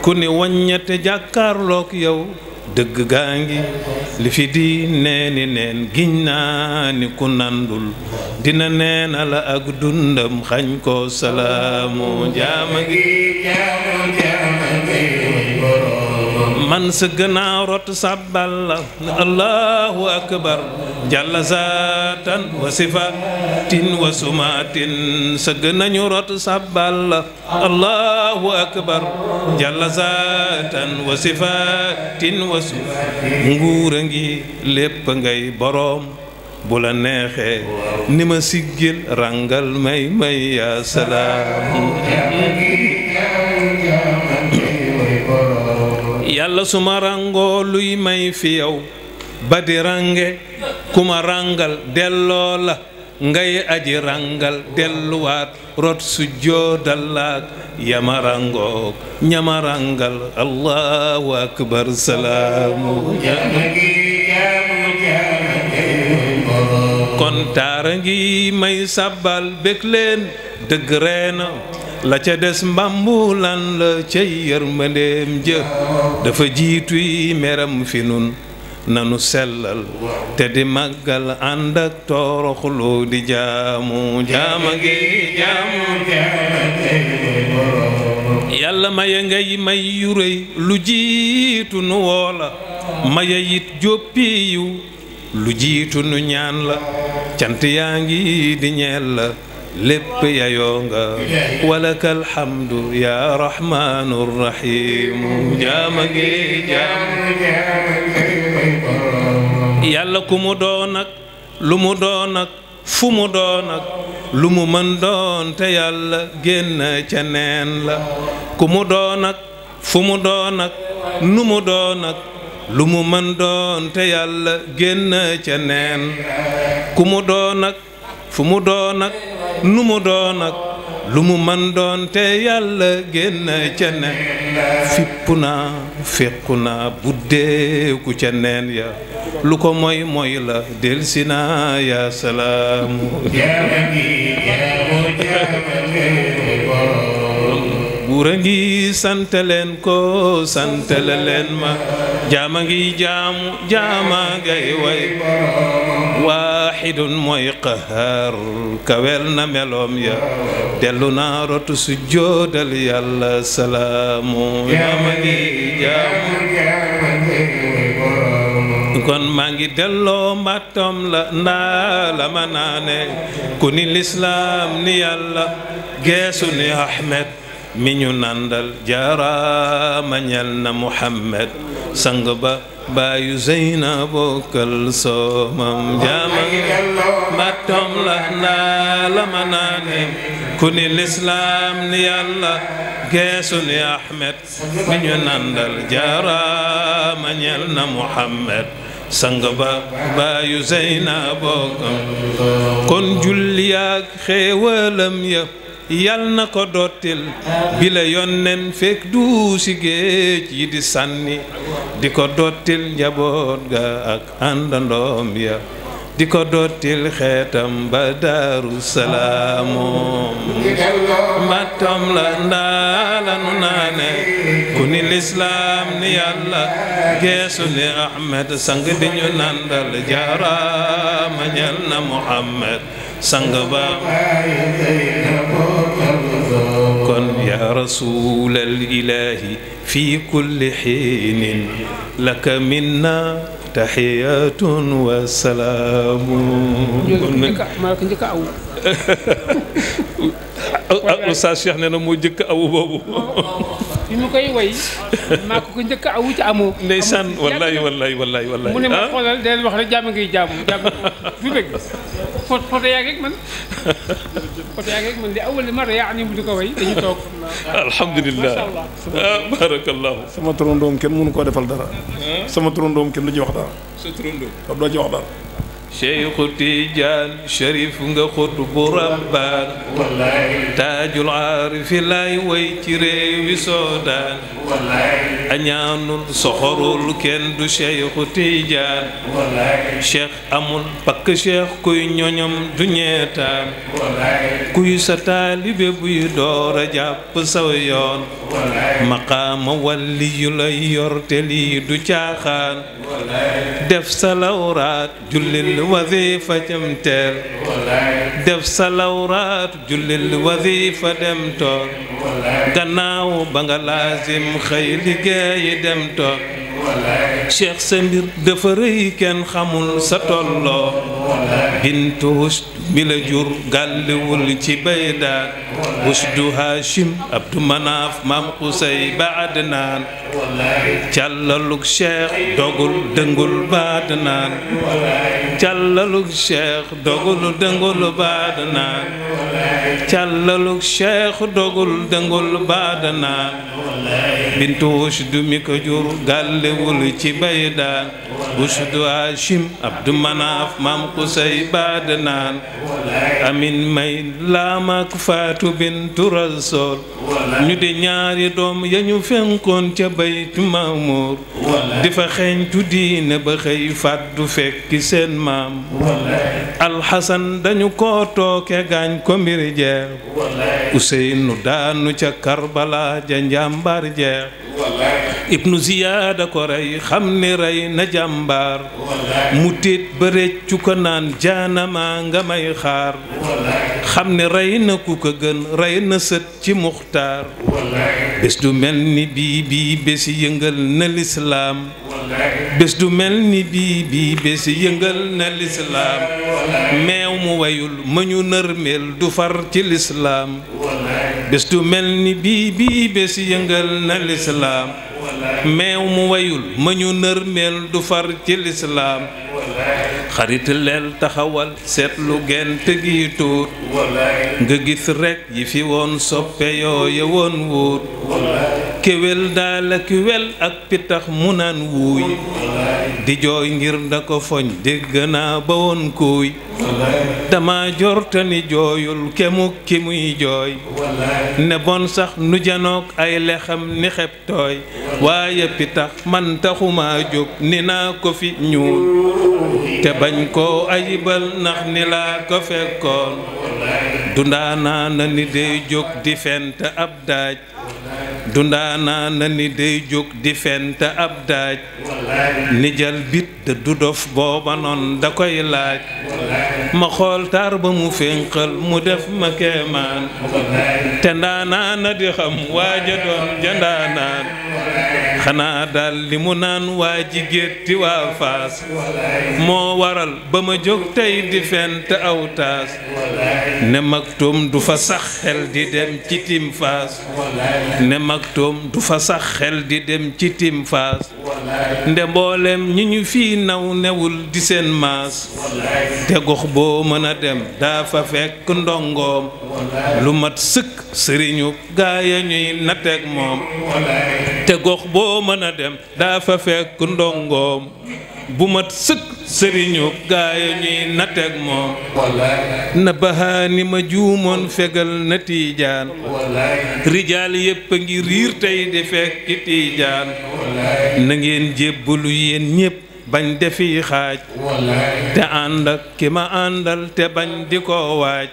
ku ni waññete jàkkaarloog yow dëgg gaa ngi li fi di neeni neen giñ naa ni ku nandul dina neena la ak dundam xañ ko salaamu jaama ngi man sa gënaaw rot sàbbal la allahu akbar jalla zaatan wa sifatin wa sumaatin sa gënañu rot sàbbal la allahu akbar jalla zaatan wa sifatin wa sumaatin nguura ngi lépp ngay boroom bu la neexee ni ma siggil rangal may ya salaam yàlla suma rangoo luy may fi yow ba di range kuma rangal delloo la ngay aji rangal delluwaat rot su joodalaak yama rangook ñama rangal allahu akbar salaamu kon taara ngi may sabbal bég leen dëgg reena la ca des mbambulan la cay yërmandeem jë dafa jiituy meram fi nun nanu sellal te di màggal ànd ak toroxlu di jaamu jaamage jaamu yàlla maye ngay may yu rëy lu jiitu nu woola maye it joppi yu lu jiitu nu ñaan la cant yaa ngi di ñeel la lépp yayoo nga walakal hamdu ya rahmaanu rahiim jaamage yàlla ku mu doon ak lu mu doon ak fu mu doon ak lu mu mën doon te yàlla génn ca neen la ku mu doon ak fu mu doon ak nu mu doon ak lu mu mën doon te yàlla génn ca neen ku mu doon ak fu mu doon ak nu mu doon ak lu mu man doon te yàlla génn ca ne fippu naa fekku naa buddeeku ca neen ya lu ko mooy mooy la delsi naa yaa salaamu buura ngi sant leen ko santale leen ma jaama ngi jaamu jaama ngay way waaxidun mooy qahaar kawel na meloom ya dellu naa rotu su joodal yàlla salaamu jaama ngi jaamu kon maa ngi delloo mbattom la ndaa la ma naane ku ni lislaam ni yàlla geesu ni Ahmed mi ñu nandal jaaraama ñel na Muhammad sang ba baayu Zeynab bokkal soomam jaama mbattom la ndaa la ma naane ku ni lislaam ni yàlla geesu ni Ahmed mi ñu nandal jaaraama ñel na Muhammad sang ba baayu Zeynab bokkal kon julli ak xéewalam ya yal na ko dottil bi la yonnen fekk du si géej yi di sànni di ko dottil njaboot ga ak àndandoom ya di ko dottil xeetam ba Daaru Salaamoom mbattom la ndaala nu naane ku ni lislaam ni yàlla geesu ni Ahmed sang bi ñu nandal jaaraama ñel na Muhammad sang ba kon yaa rasuulal ilaahi fi kulli xiinin laka minna taxiyatun wa salaamu maa ko njëkk a awu Oustaz Cheikh nee na moo jëkk awu boobu bi mu koy way maa ko njëkk a awu ci amoo ndeysaan wallahi wallahi wallahi wallahi mu ne ma xoolal del wax rek jàmm ngay jaamu du dëgg foto yaa ngi man foto yaa ngi man di awal mara yaa ni mu di ko way dañu toog alhamdulillah barakallahu sama turandoom kenn mënu koo defal dara sama turandoom kenn du ci wax dara sa turandoom doo ci wax dara Cheikhu Tijaan Sharif nga xut bu rabbaan taajul aarifi lay way ci réewi Soodaan añaanul soxorul kenn du Cheikhu Tijaan cheikh amul pakk cheikh kuy ñoñom du ñeetaan kuy sa taalibe buy door a jàpp saw yoon maqaama walli yu lay yor te lii du caaxaan def sa lawraat jullil wazifa jëm teel def sa lawraat jullil wazifa dem tool gannaaw ba nga laazim xëy liggéeyi dem tool cheikh sa mbir dafa rëy kenn xamul sa tolloo bintu Husd mi la jur gàlliwul ci Baydaan Husdu Hashim Abdu Manaaf Maam Xusay ba Adnaan càllalug cheikh dogul dëngul ba Adnaan càllalug cheikh dogul dëngul ba Adnaan càllalug cheikh dogul dëngul ba Adnaan bintu Husd mi ko jur gàlliwul ci Baydaan Husdu Hashim Abdu Manaaf Maam Xusay ba Adnaan amin may laamaak Faatu bintu Rasool ñu di ñaari doom ya ñu fenkoon ca Baytu Maamuur di fa xeeñtu diine ba xëy fàddu fekki seen maam Alxasan dañu ko tooke gaañ ko mbir jeex Useynu daanu ca Karbala ja njàmbar jeex Ibnu Ziyaada ko rey xam ni rey na jàmbaar mu tiit ba réccu ko naan jaanama nga may xaar xam ni rey na ku ko gën rey na sët ci Muxtaar bés du mel ni bii bés yëngal na lislaam bés du mel ni bii bés yëngal na lislaam meew mu wayul ma ñu nërmeel du far ci lislaam bés du mel ni bii bés yëngal na lislaam meew mu wayul ma ñu nërmeel du far ci lislaam xarit leel taxawal seetlu gent gi tuut nga gis rekk yi fi woon soppe yooye woon wóor kéwél daal ak wel ak pitax mu naan wuuy di jooy ngir da ko foñ dégg naa ba woon kuuy dama jortani jooyul kemuk ki muy jooy ne bon sax nu janoog ay lexam ni xeb tooy waaye pitax man taxuma jóg ni naa ko fi ñuul te bañ koo ayibal ndax ni laa ko fekkoon dundaanaa na ni day jóg di fent ab daaj dundaanaa na ni day jóg di fent ab daaj ni jal bit de du dof booba noon da koy laaj ma xool taar ba mu fénqal mu def ma keemaan te ndaanaa na di xam waaja doon jandaanaan xanaa daal li mu naan waa ji gétti waa faas moo waral ba ma jóg tey di fent aw taas ne maktum du fa sax xel di dem ci tim faas ne maktum du fa sax xel di dem ci tim faas nde mboolem ñi ñu fii naw newul di seen maas te gox boo mën a dem daa fa fekk ndongoom lu mat sëkk sëriñu gaaya ñuy nateeg moom te gox boo mën a dem daa fa fekk ndongoom bu mat sëkk sëriñu gaaya ñuy nateeg moom na bahaani ma juumoon fegal na tiijaan rijaal yépp a ngi riir tey di fekki tiijaan na ngeen jébbalu yéen ñépp bañ defi xaaj te ànd ak ki ma àndal te bañ di ko waaj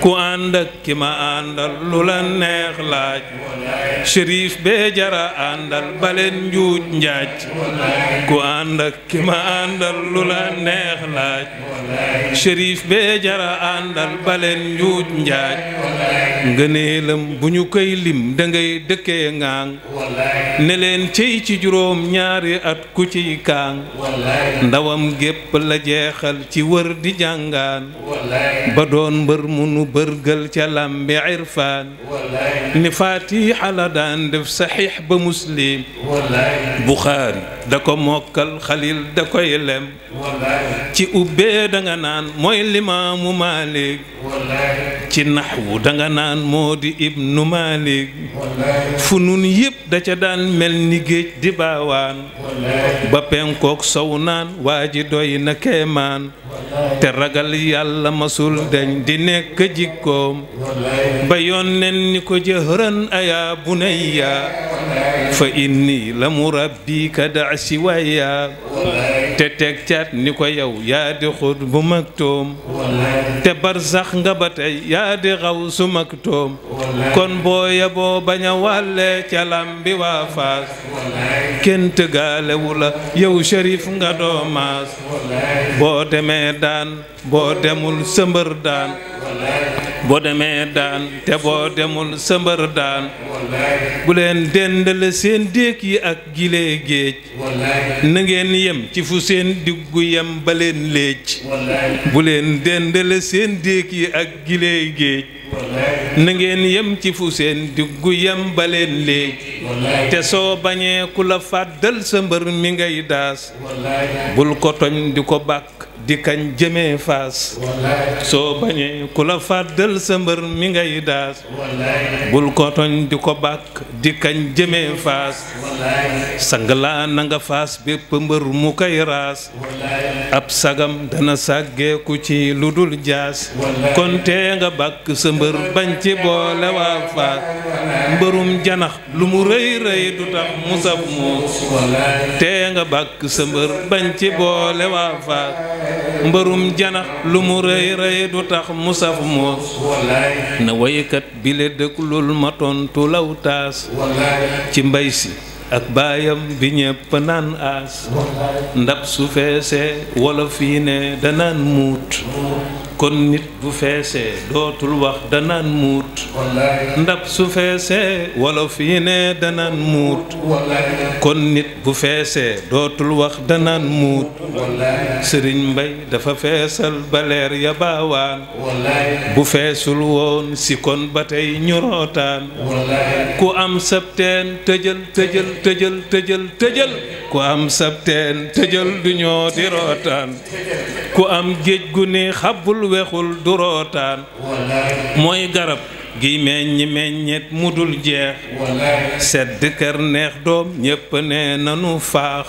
ku ànd ak ki ma àndal lu la neex laaj shérif bee jara àndal baleen njuuj njaaj ku ànd ak ki ma àndal lu la neex laaj shérif bee jara àndal baleen njuuj njaaj ngëneelam bu ñu koy lim dangay dëkkee ŋaang ne leen cey ci juróom ñaari at ku ciy kaang ndawam gépp la jeexal ci wër di jàngaan ba doon mbër mu nu bërgël ca lambi irfaan ni faatiha la daan def saxiix ba muslim buxaari da ko mokkal xalil da koy lem ci ubbee danga naan mooy limaamu maalik ci naxwu danga naan moo di ibnu maalik fu nun yépp da ca daan mel ni géej di baawaan ba penkook sow naan waa ji doy na keemaan te ragal yàlla masul deñ di nekk jikkoom ba yónneen ni ko jëhran ayaa bunayya fa inni la murabbika daasi waya te teg caat ni ko yow yaa di xut bu maktoom te barsax nga ba tey yaa di xaw su maktoom kon booya boo bañ a wàlle ca lambi waa faas kenn tëggaalewu la yow shérif nga doomaas boo demee daan boo demul sëmbër daan boo demee daan te boo demul sëmbër daan bu leen dendale seen déeg yi ak gilee géej na ngeen yem ci fu seen diggu yem ba leen léej bu leen dendale seen déeg yi ak gilee géej na ngeen yem ci fu seen diggu yem ba leen léej te soo bañee ku la fàddal sa mbër mi ngay daas bul ko toñ di ko bàkk di kañ jëmee faas soo bañee ku la fàddal sa mbër mi ngay daas bul ko toñ di ko bàkk di kañ jëmee faas sang laa na nga faas bépp mbër mu koy raas ab sagam dana sàggeeku ci lu dul jaas kon tee nga bàkk sa mbër bañ ci boole waa faas mbërum janax lu mu rëy rëy du tax mu saf muus tee nga bàkk sa mbër bañ ci boole waa faas mbërum janax lu mu rëy rëy du tax mu saf muus na waykat bi le dëklul ma tontu law taas ci mbay si ak baayam bi ñépp naan aas ndab su feesee wolof yi ne danaan muut kon nit bu feesee dootul wax danaan muut ndab su feesee wolof yi ne danaan muut kon nit bu feesee dootul wax danaan muut sëriñ mbay dafa feesal baleer ya baawaan bu feesul woon si kon ba tey ñu rootaan ku am sabteen tëjël tëjël tëjël tëjël tëjël ku am sabteen tëjël du ñoo di rootaan ku am géej gu ni xabbul wexul du rootaan mooy garab gi meññi meññet mudul jeex sedd kër neex doom ñépp ne nanu faax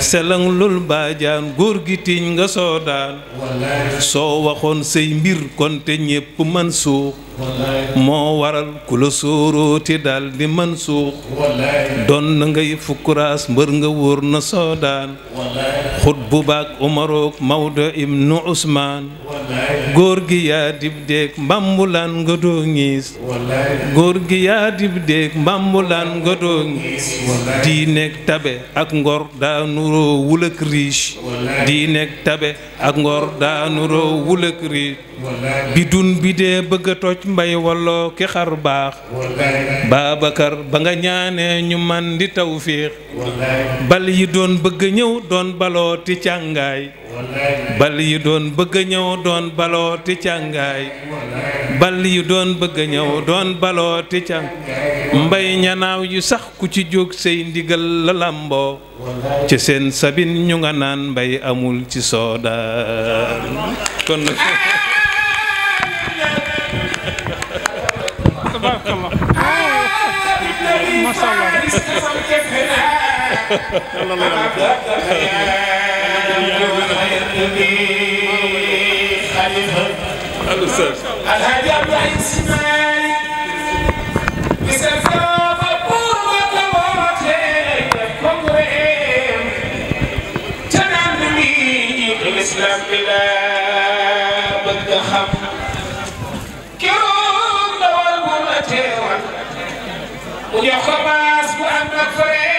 selang lul baajaan góor gi tiiñ nga soodaan soo waxoon say mbir konte ñépp man suux moo waral ku la sóorooti dal di man suux doon na ngay fukkuraas mbër nga wóor na soodaan xut bu baak umarook Mawdo ibnu Usmaan góor gi yaa dib déeg mbambulaan nga doo ngiis góor gi yaa dib déeg mbambulaan nga doo ngiis diineeg tabe ak ngor daa nuroo wulak riche diineeg tabe ak ngor daa nuroo wulak riche bidun bi dee bëgg a toj mbay walloo ki xar baax Babacar ba nga ñaanee ñu man di tawfiix bal yi doon bëgg ñëw doon balooti càngaay bal yi doon bëgg ñëw doon balooti càngaay bal yi doon bëgg ñëw doon balooti càng mbay ñanaaw yu sax ku ci jóg say ndigal la lamboo ci seen sabin ñu nga naan mbay amul ci soodaan kon nag Alhaji Abdoulaye Sy Malick bisal sama pour ma ko woote congrès ca naan mi l'islam bi la bëgg xam keroog dawal bu ma teewal mu jox ko baas bu am na fare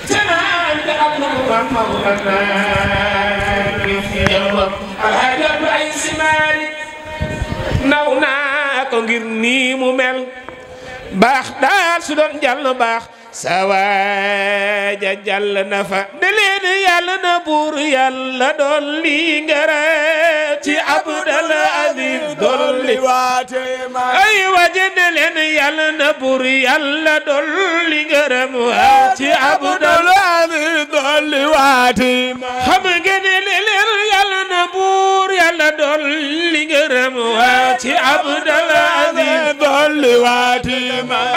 ca naan da am na mu am mawlana Alhaji Abdoulaye Sy Malick naw naa ko ngir nii mu mel baax daal su doon jàll baax sa waaja jàll na fa ne leen yàlla na buur yàlla dolli ngërëm ci Abdal Aziz dolli waate ay waje ne leen yàlla na buur yàlla dolli ngërëm ci Abdal Aziz dolli waate xam ngeen ne leen yàlla na buur yàlla dolli ngërëm ci Abdal Aziz dolli waate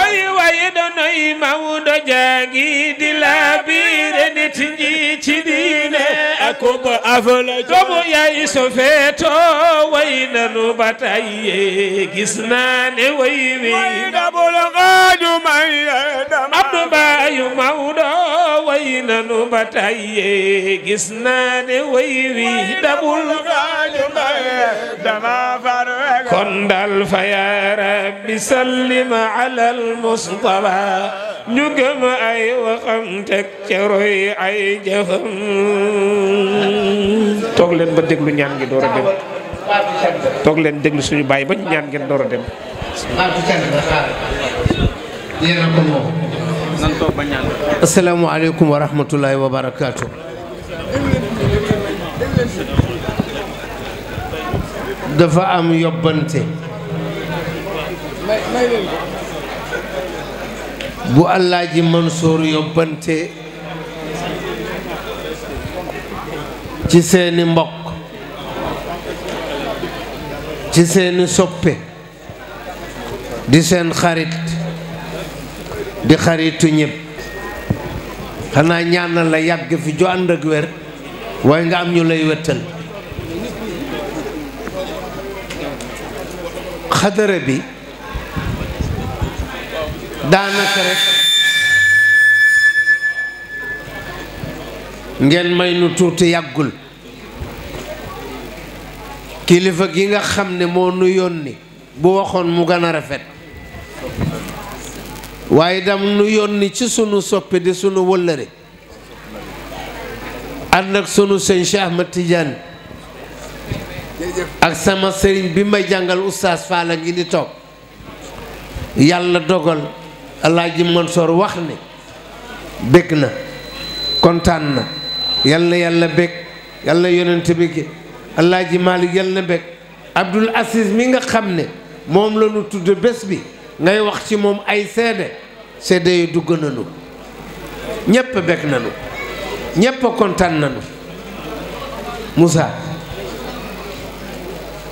ay waye donoy Mawdo jangi di la biire nit ñi ci diine ak ko afala doomu yaay so feeto way nanu bataye gis naa ne way wi dabul gaaju may Abdu Baayu Mawdo way nanu bataye gis naa ne way wi dabul gaaju may dama far kon dal fa ya rabbi sallim ala al Mustafa ñu gëm ay waxam teg ca roy ay jëfam toog leen ba déglu ñaan gi door a dem toog leen déglu suñu bàyyi ba ñu ñaan ngeen door a dem assalaamu aleykum wa rahmatullahi wa barakaatu dafa am yóbbante bu Alaaji Mansour yóbbante ci seeni mbokk ci seeni soppe di seen xarit di xaritu ñépp xanaa ñaanal la yàgg fi ju ànd ak wér waaye nga am ñu lay wettal xadara bi daanaka rek ngeen may nu tuuti yàggul kilifa gi nga xam ne moo nu yónni bu waxoon mu gën a rafet waaye dam nu yónni ci sunu soppe di sunu wëllëre ànd ak sunu sëñ Cheikh Ahmed Tidiane ak sama sëriñ bi may jàngal oustaz Fall ngi di toog yàlla dogal Alaaji Mansour wax ne bég na kontaan na yàlla yàlla bég yàlla yonent bi ki Alaaji Malick yàlla bég Abdoul Aziz mi nga xam ne moom la ñu tudd bés bi ngay wax ci moom ay seede yu dugg nañu ñépp bég nañu ñépp kontaan nañu Moussa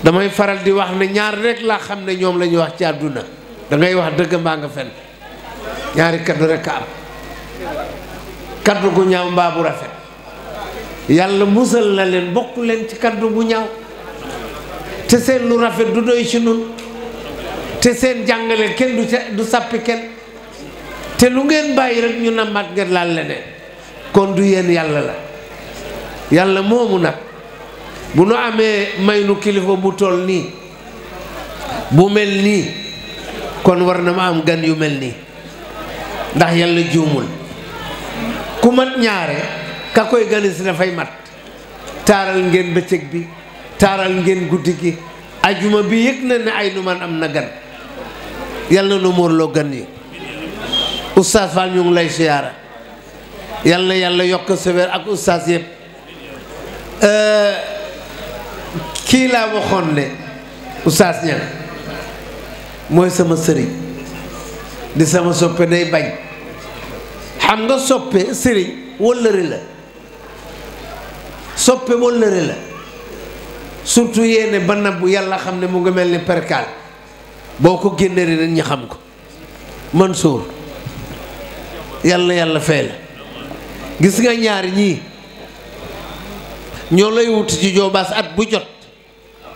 damay faral di wax ne ñaar rek laa xam ne ñoom la ñuy wax ci àdduna da ngay wax dëgg mbaa nga fen ñaari kaddu rek a am kaddu gu ñaaw mbaa bu rafet yàlla musal na leen bokk leen ci kaddu gu ñaaw te seen lu rafet du doy ci nun te seen jàngale kenn du sàppi kenn te lu ngeen bàyyi rek ñu namat ngeen laal leneen kon du yéen yàlla la yàlla moomu nag bu nu amee may nu kilifa bu toll nii bu mel nii kon war na ma am gan yu mel nii ndax yàlla juumul ku mat ñaare ka koy gane si dafay mat taaral ngeen bëccëg bi taaral ngeen guddi gi ajuma bi yëg na ne ay nu man am na gan yàlla na nu muurloo gan yi oustaz Fall ñu ngi lay siyaara yàlla na yàlla yokk sa wér ak oustaz yëpp kii laa waxoon ne oustaz ñan mooy sama sëriñ di sama soppe day bañ xam nga soppe sëriñ wëllëre la soppe wëllëre la surtout yéene ba nabbu yàlla xam ne mu ngi mel ni perkaal boo ko génnee nit ñi xam ko Mansour yàlla fay la gis nga ñaar ñii ñoo lay wuti ci joobaas at bu jot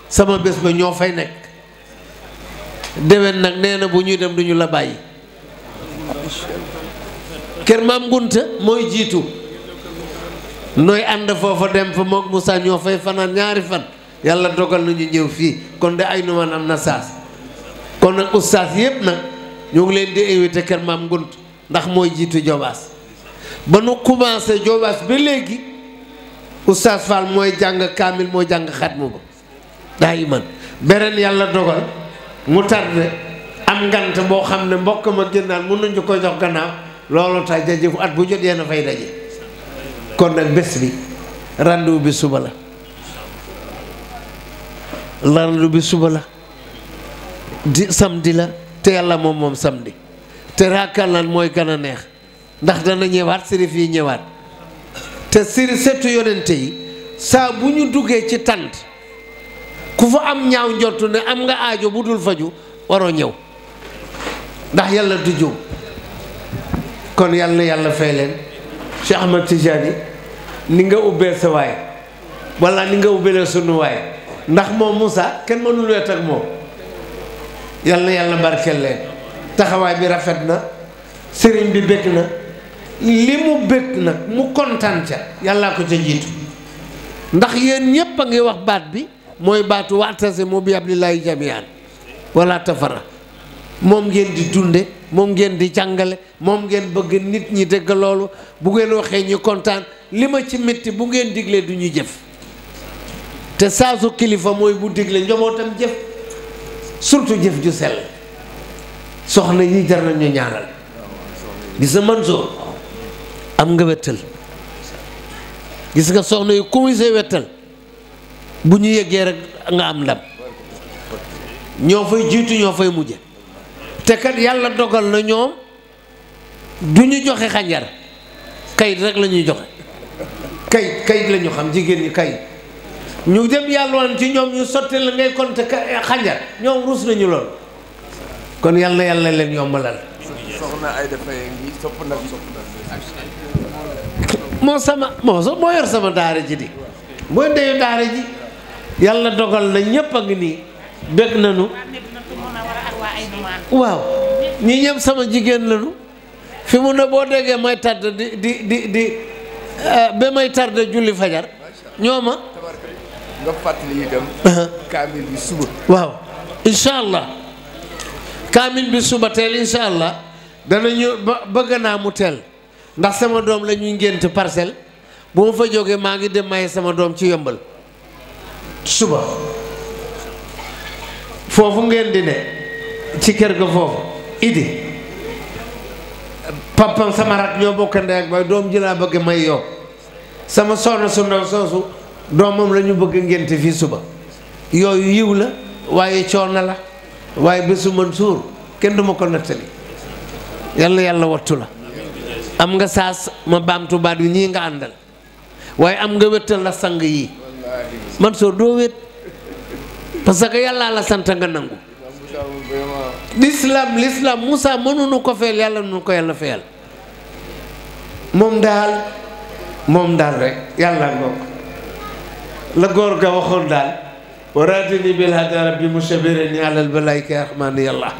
sama bés ba ñoo fay nekk déwén nag nee na bu ñuy dem duñu la bàyyi kër maam Ngunta mooy jiitu nooy ànd foofa dem fa mook Moussa ñoo fay fanaan ñaari fan yàlla dogal nañu ñëw fii kon de ay numan am na saas kon nag oustaz yëpp nag ñu ngi leen di invité kër maam Ngunt ndax mooy jiitu Jobaas ba nu commencé Jobaas ba léegi oustaz Fall mooy jàng kaamil mooy jàng xatmu ba daa iman beneen yàlla dogal mu tardé am ngant boo xam ne mbokk ma génnaan mun nañu ko jox gannaaw loolu tax jajëfu at bu jot yéen a fay daje kon nag bés bi rendez-vous bi suba la rendez-vous bi suba la di samedi la te yàlla moom samedi te raakalaan mooy gën a neex ndax dana ñëwaat sërif yi ñëwaat te sëri setu yonente yi saa bu ñu duggee ci tant ku fa am ñaaw njortu ne am nga aajo bu dul faju waroo ñëw ndax yàlla du jóg kon yàlla fay leen Cheikh Ahmad Tidiane ni nga ubbee sa waay walla ni nga ubbeele sunu waay ndax moom Moussa kenn mënul wet ak moom yàlla barkeel leen taxawaay bi rafet na sëriñ bi bëgg na li mu bëgg nag mu kontaan ca yàllaa ko ca jiitu ndax yéen ñépp a ngi wax baat bi mooy baatu wa'tasimu bi hablillahi jami'an wala tafara moom ngeen di dunde moom ngeen di jàngale moom ngeen bëgg nit ñi dégg loolu bu ngeen waxee ñu kontaan li ma ci métti bu ngeen diglee du ñu jëf te saa su kilifa mooy bu digle njabootam jëf surtout jëf ju sell soxna yi jar nañu ñaanal gis nga Mansour am nga wettal gis nga soxna yu commencé wettal bu ñu yeggee rek nga am ndam ñoo fay jiitu ñoo fay mujje te kat yàlla dogal na ñoom du ñu joxe xànjar kayit rek la ñuy joxe kayit la ñu xam jigéen ñi kayit ñu dem yàlluwaan ci ñoom ñu sotti la ngay compter xànjar ñoom ruus nañu lool kon yàlla leen yombalal soxna ay dafay ngi sopp nag moo yor sama daara ji di mooy ndeyu daara ji yàlla dogal na ñépp a ngi nii bëgg nañu waaw ñi ñëpp sama jigéen lañu fi mu ne boo déggee may tàdd di ba may tàdd julli fajar ñooma nga fàttali itam kaamil bi suba waaw incha allah kaamil bi suba teel incha allah danañu bëgg naa mu teel ndax sama doom la ñuy ngénte parcelle bu ma fa jógee maa ngi dem maye sama doom ci yombal suba foofu ngeen di ne ci kër ga foofu idi papam sama rak ñoo bokk ndey ak baay doom ji laa bëgg may yow sama soxna su ndaw soosu doomam la ñu bëgg ngénte fii suba yooyu yiw la waaye coono la waaye bésu Mansour kenn duma ko nettali yàlla wattu la am nga saas ma baamtu baat wi ñii nga àndal waaye am nga wéttal la sang yii Mansour doo wét parce que yàlla la sant nga nangu l'islam Moussa mënuñu ko feel yàlla nu ko yàlla feyal moom daal rek yàlla ngoog la góor ga waxoon daal waratini bil hada rabbi mushabirani alal balaika yarhamani yàlla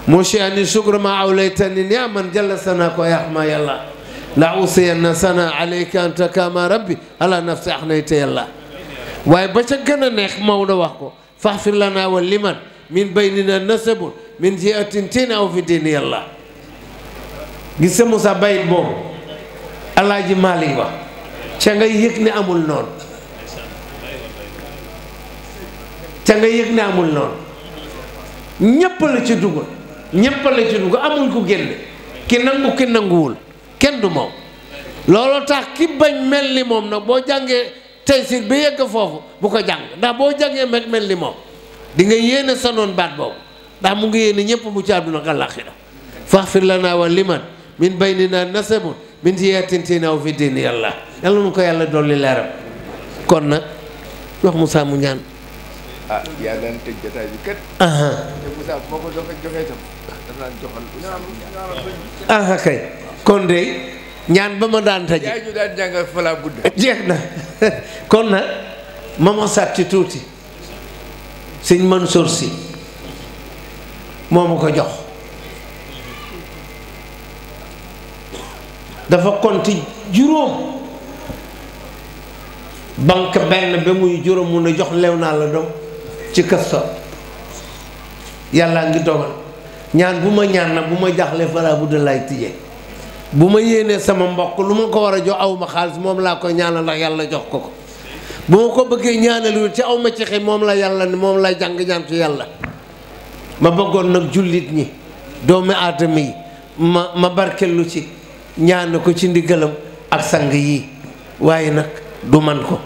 mushani shukra ma awlaytani ni'man jalla sana ko yarhama yàlla la usiyanna sana alayka anta kama rabbi ala nafsi ahnayta yàlla waaye ba ca gën a neex Maodo wax ko faghfir lana wa liman min baynina nasabun min jihatin tina aw fi dini yàlla gis sa Moussa bayit boobu alaaji Maalik wax ca nga yëg ne amul noonu ñépp la ci dugal amul ku génne ki nangu ki nanguwul kenn du moom looloo tax ki bañ mel ni moom nag boo jàngee Taysiir bi yegg foofu bu ko jàng ndax boo jàngee mel ni moom di nga yéene sa noon baat boobu ndax mu ngi yéene ñëpp mu ci àdduna ak àllaaxira faghfir lana wa liman min baynina nasabun min jihatin tina aw fi diini yàlla yàlla nu ko yàlla dolli leeram kon nag wax Moussa mu ñaan yaa daan tëj jotaay bi kat te Moussa boo ko joxee tam daf naan joxal kay kon de ñaan ba ma daan tëje yaa ñu daan jàngal fala budda jeex na kon nag ma mosaat ci tuuti sëñ Mansour si moo ma ko jox dafa konti juróom banque benn ba muy juróom mun a jox lew naa la doom ci kasto yàlla ngi dogal ñaan bu ma ñaan nag bu ma jaxle fala budda lay tijjee bu ma yéenee sama mbokk lu ma ko war a jox aw ma xaalis moom laa koy ñaanal ndax yàlla jox ko bu ma ko bëggee ñaanal ci aw ma ci xi moom la yàlla ni moom lay jàng ñaan ci yàlla ma bëggoon nag jullit ñi doomi aadama yi ma barkellu ci ñaan ko ci ndigalam ak sang yi waaye nag du man ko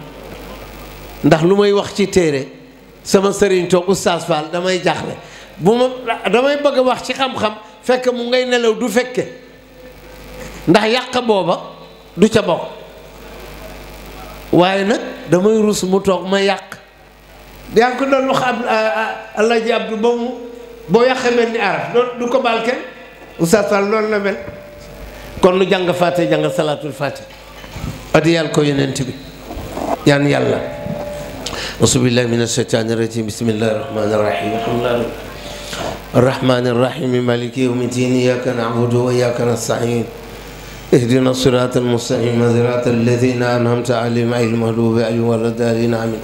ndax lu may wax ci téere sama sëriñ toog Oustaz Fall damay jaaxle damay bëgg a wax ci xam-xam fekk mu ngay nelaw du fekke ndax yàq booba du ca bokk waaye nag damay rus mu toog ma yàq yaa ngi ko doon wax Alaaji Abdu ba mu boo yàqee mel ni araf du ko baal kenn Oustaz Fall loolu la mel kon nu jàng faate jàng salaatul faate addi yàlla ko yonent bi ñaan yàlla asubillahi min asheytaani rajim bismillahi rahmani rahim alhamdulilah arrahmani rahim maliki yawmi ddin iyyaka na'budu wa iyyaka nasta'in اهدنا الصراط المستقيم صراط الذين أنعمت عليهم غير المغضوب عليهم ولا الضالين آمين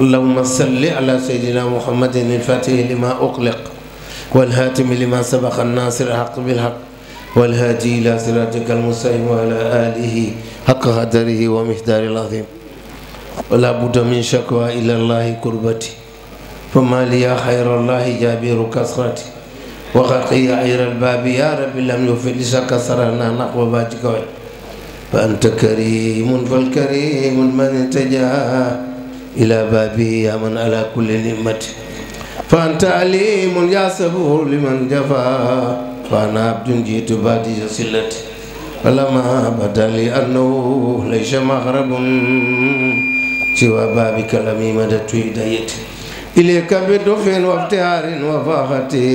اللهم صل على سيدنا محمد الفاتح لما أغلق والهاتم لما سبق الناصر الحق بالحق والهادي إلى صراطك المستقيم وعلى آله حق قدره ومقداره العظيم ولا بد من شكوى إلى الله كربتي فما لي خير الله جابر كسرتي وخلقي غير الباب يا رب لم يفلس كسرنا نحو باتك فأنت كريم فالكريم من اتجه إلى بابه يا من على كل نعمة فأنت عليم يا صبور لمن جفا فأنا عبد جئت بادي صلتي فلما بدا لي أنه ليس مغرب سوى بابك لم مددت يديتي إليك بدف وافتهار وفاختي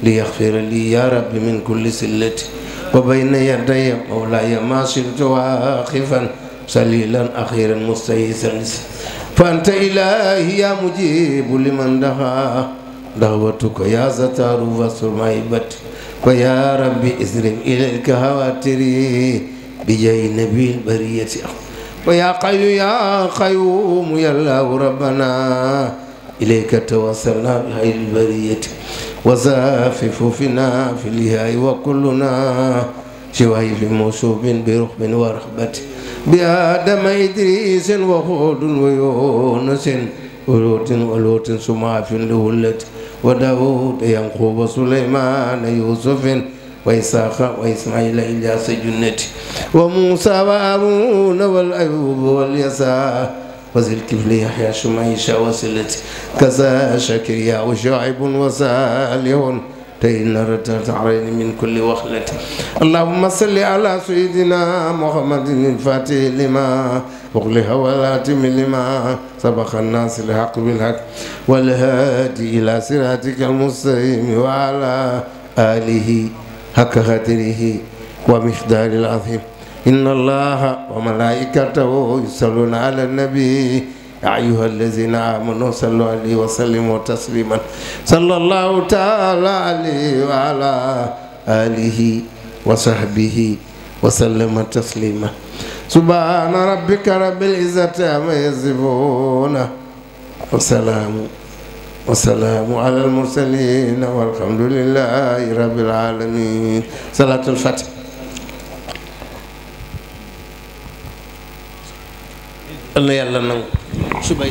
ليغفر لي يا رب من كل سلتي وبين يدي مولاي ما صرت واقفا سليلا أخيرا مستيسا فأنت إلهي يا مجيب لمن دعا دعوتك يا ستار واستر معيبتي ويا ربي اسرم إليك هواتري بجاه نبي البرية ويا قيوم يا قيوم يا الله ربنا إليك توصلنا بخير البرية وزافف فينا في الإهاء وكلنا شواهي في موصوب برحب ورحبة بآدم إدريس وهود ويونس ولوط سمع في الهلة وداود يعقوب سليمان يوسف وإسحاق وإسماعيل إلياس جنتي وموسى وهارون والأيوب واليسع وذي الكفل يحيى شمعيش وسلتي كذا شكريا وشعيب وصالح تئن ردت علينا من كل وخلة اللهم صل على سيدنا محمد الفاتح لما أغلق والآتم لما سبق الناس الحق بالحق والهادي إلى صراطك المستقيم وعلى آله حق قدره ومقدار العظيم إن الله وملائكته يصلون على النبي يا أيها الذين آمنوا صلوا عليه وسلموا تسليما صلى الله تعالى عليه وعلى آله وصحبه وسلم تسليما سبحان ربك رب العزة عما يصفون وسلام على المرسلين والحمد لله رب العالمين صلاة الفاتحة الله يلا نعم suba